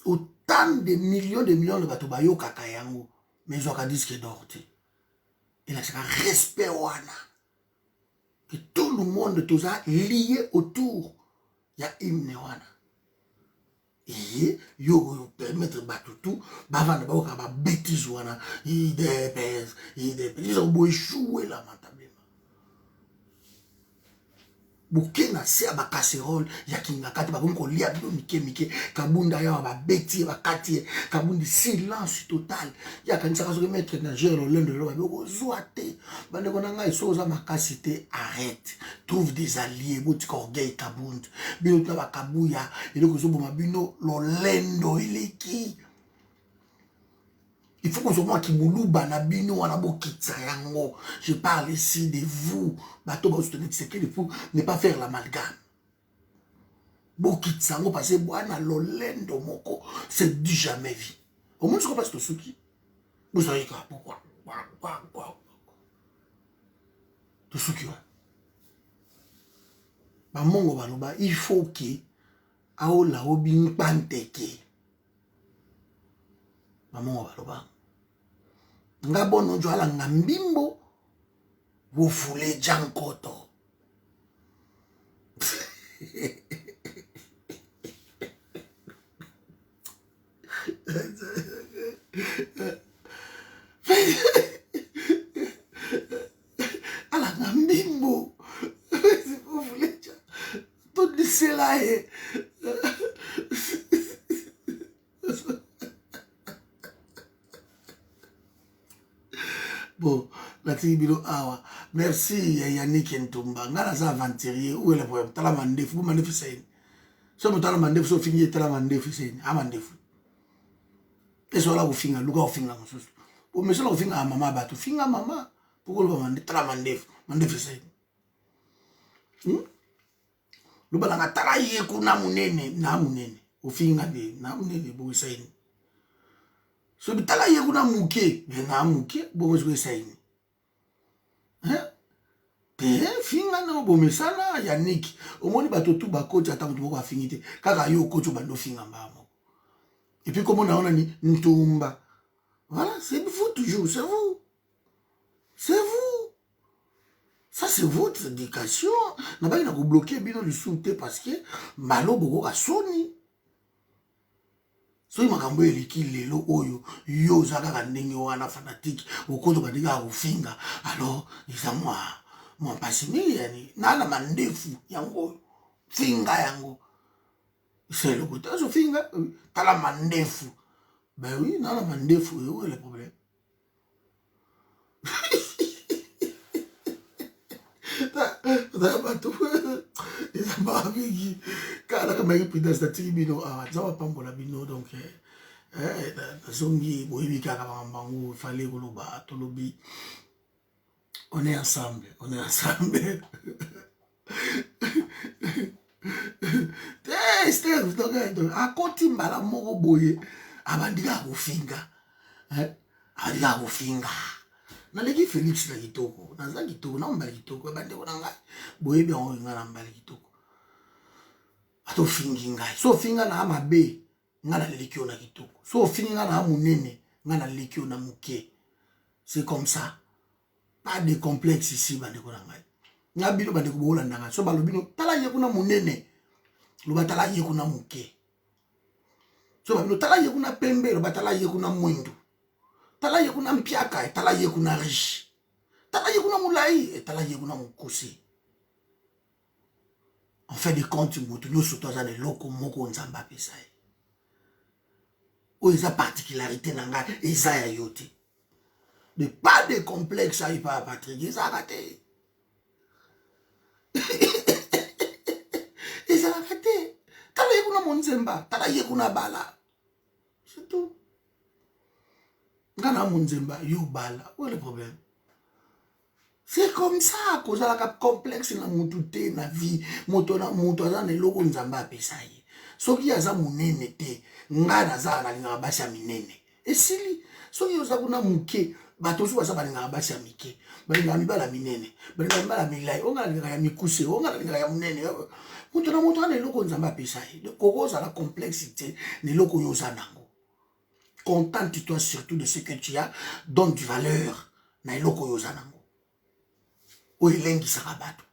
Autant de millions de batobayo kakayango, mais ils ont un disque d'or. Il a un respect wana. Que tout le monde tout ça lié autour. Il y a hymne wana. Et yo permettre batutu, bavana ba ba bêtise wana, il dépèse, ils ont beau échouer lamentablement. Bukena se ba casserole ya kinga kati ba ko lia do mike kabunda ya ba beti ba kati kabundi silence total ya kanisa ka so mettre na gère l'un de l'autre ba ko zoate ba ne kona ngai so za makasité arrête trouve des alliés boti ko orgueil kabund bino to ba kabuya ele ko so boma bino lo lendo eleki. Il faut qu'on se voit qui mouluba na bino wana bo kitsayango. Je parle ici de vous. Bato ba soutenir c'est qu'il faut ne pas faire l'amalgame. Bo kitsango parce que bwana lolendo moko c'est du jamais vu. Au moins ce qu'on passe to suki. Vous savez quoi pourquoi? To suki wa. Ba mongo baloba il faut que aola obi panteke. Ba mongo baloba nga bono jwala nga mbimbo wofule jankoto. Ala nga mbimbo wofule jankoto. Tout d'ici là bon, la tibilo awa. Merci Yannick Ntumba. Ngana za aventurier. Où est le problème? Tala mandefu. Vous mandefu c'est. Si vous tala mandefu, so finir tala mandefu c'est. A mandefu. Et so la vous finir. Luka vous finir. Vous me vous finir à maman batu. Finir à maman. Pourquoi vous mandefu? Tala mandefu. Mandefu c'est. Luka la tala yeku na munene. Na munene. Vous finir de. Na munene. Vous c'est. So bitala yeku na muke. Na muke. Vous c'est. Finga na bomesana Yannick omoni bato tout bakocha ata mutu moko afingite kaka yo kocho bando finga mbamo et puis comment on a ni Ntumba voilà c'est vous toujours c'est vous ça c'est votre éducation na ba ina ko bloquer bino le soute parce que malo boko ka soni so makambo eliki lelo oyo yo zaka ndenge wana fanatique okoto bandika ko finga alors ils moi mon pasini yani nala mandefu yango finga yango c'est le côté so finga tala mandefu ben oui nala mandefu où est le problème? Da bato eza mabiki kala kama ipida statiki bino aza pambola bino donc zongi boyebi kaka bango fallait koloba tolobi. On est ensemble. A koti mbala moko boye abandika kofinga. Abandika kofinga. Naleki Félix na kitoko. Naza kitoko na mbala kitoko bande ko nanga. Boye bi on ngala mbala kitoko. Ato fingi ngai. So finga na mabe ngala leki na kitoko. So finga na munene ngala leki na muke. C'est comme ça. Pas de complexe ici, bandeko nangai. Ngabilo bandeko bola ndanga. So balobino tala yekuna munene. Loba tala yekuna muke. So balobino tala yekuna pembe, loba tala yekuna mwindu. Tala yekuna mpiaka, tala yekuna riche. Tala yekuna mulai, tala yekuna mukosi. En fait de compte, mutu no soto za ne loko moko nzamba pesai. O eza particularité nanga eza ya yote. De pas de complexe à y pas Patrick, ils ont raté. Ils ont raté. T'as la yekuna monzemba, t'as la yekuna bala. C'est tout. Ngana Munzemba, Yobala. Où est le problème? C'est comme ça que ça a complexe na mututé na vie. Moto na moto za ne loko nzamba pesaye. Soki aza munene te, ngana za na linga basha minene. Esili, soki oza kuna muke, bato so basa balinga basha mike. Balinga mibala minene, balinga mibala milai, onga linga ya mikuse, onga linga ya munene. Moto na moto na loko nzamba pesaye. Koko za la complexité ne loko yoza nango. Contente-toi surtout de ce que tu as, donne du valeur na loko yoza nango. O elengi sakabato.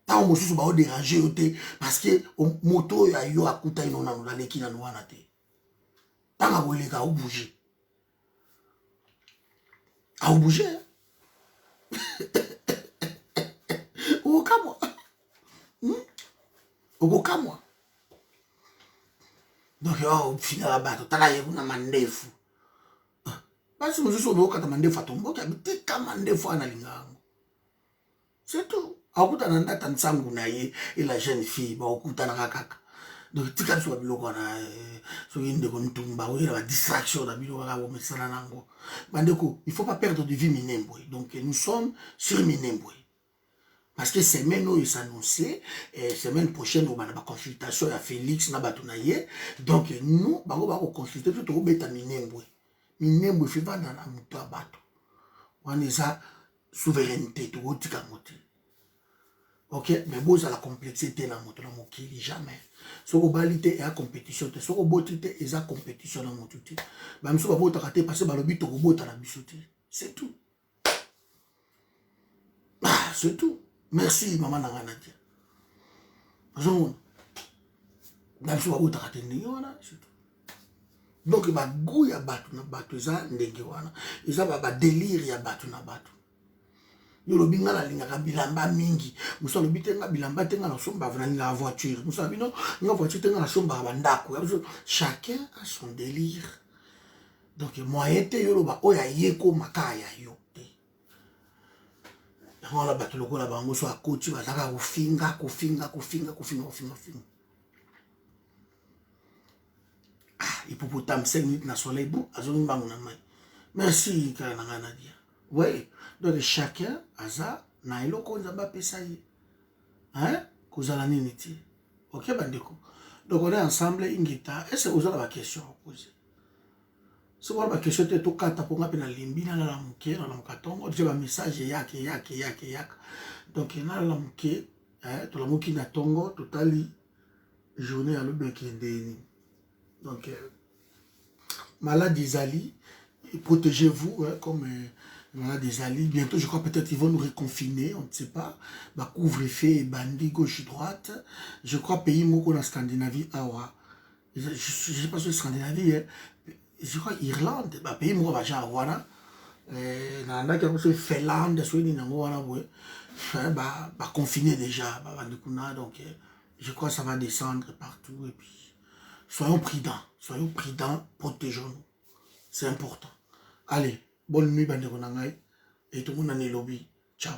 Ta mosusu ba o déranger yote parce que moto ya yo akuta ino na nula leki na nuana te. Tanga boleka o bouger. A o bouger. O kamwa. O kamwa. Donc yo fina la bato tala ye kuna mandefu. Basi mosusu o kata mandefu atombo ka bitika mandefu ana lingango. C'est tout. Akuta nanda tansangu na ye et la jeune fille ba okuta na kaka. Donc tika so biloko na so yinde ko ntumba o la distraction na biloko ka bomesana nango. Bandeko, il faut pas perdre de vue Minembwe. Donc nous sommes sur Minembwe. Parce que semaine où il s'annonçait, semaine prochaine on a une consultation à Félix na batunaye. Donc nous bango ba ko consulter tout au beta Minembwe. Minembwe fait vendre na muto abato. On est ça souveraineté to otika moté. Ok, mais bon, ça la complexité dans mon mokili jamais. Ce que balité est à compétition, ce que beauté est à compétition dans mon tuti. Même si vous avez passé par le but de robot à la bichoté. C'est tout. Ah, c'est tout. Merci, maman Nanganadia. Même si vous avez raté, c'est tout. Donc, il y a goût à battre, il y a délire à battre. Yolo binga la linga bilamba mingi muso lo bitenga bilamba tenga na somba vana la voiture muso bino nga voiture tenga na somba bandako chacun a son délire. Donc moyen te yolo ba oya yeko makaya yo te on la bato lokola bango so akoti bazaka kofinga ah hippopotame 5 minutes na soleil bu azongi bango na mai. Merci kana ngana dia. Oui, donc chacun a ça, na eloko nzamba pesa ye. Hein? Kozala nini ti. OK bandeko. Donc on est ensemble ingita. Est-ce que vous avez la question à poser? Si vous avez la question te to kata ponga pe na limbi na la muke na la mukatongo, je ba message yake. Donc na la muke, to la muki na tongo totali journée à l'obekendeni. Donc maladie zali, protégez-vous comme voilà des alliés. Bientôt, je crois peut-être qu'ils vont nous reconfiner, on ne sait pas. Bah, couvre-feu, bandit, gauche, droite. Je crois pays moko en Scandinavie, awa. Je ne sais pas sur Scandinavie, hein. Je crois Irlande, bah, pays moko va genre voilà. Nanda qui a aussi Finlande, Suède, bah, confiné déjà, bah, donc je crois que ça va descendre partout et puis soyons prudents, protégeons-nous. C'est important. Allez. Bonne nuit, bande de et tout le monde en est lobby. Ciao.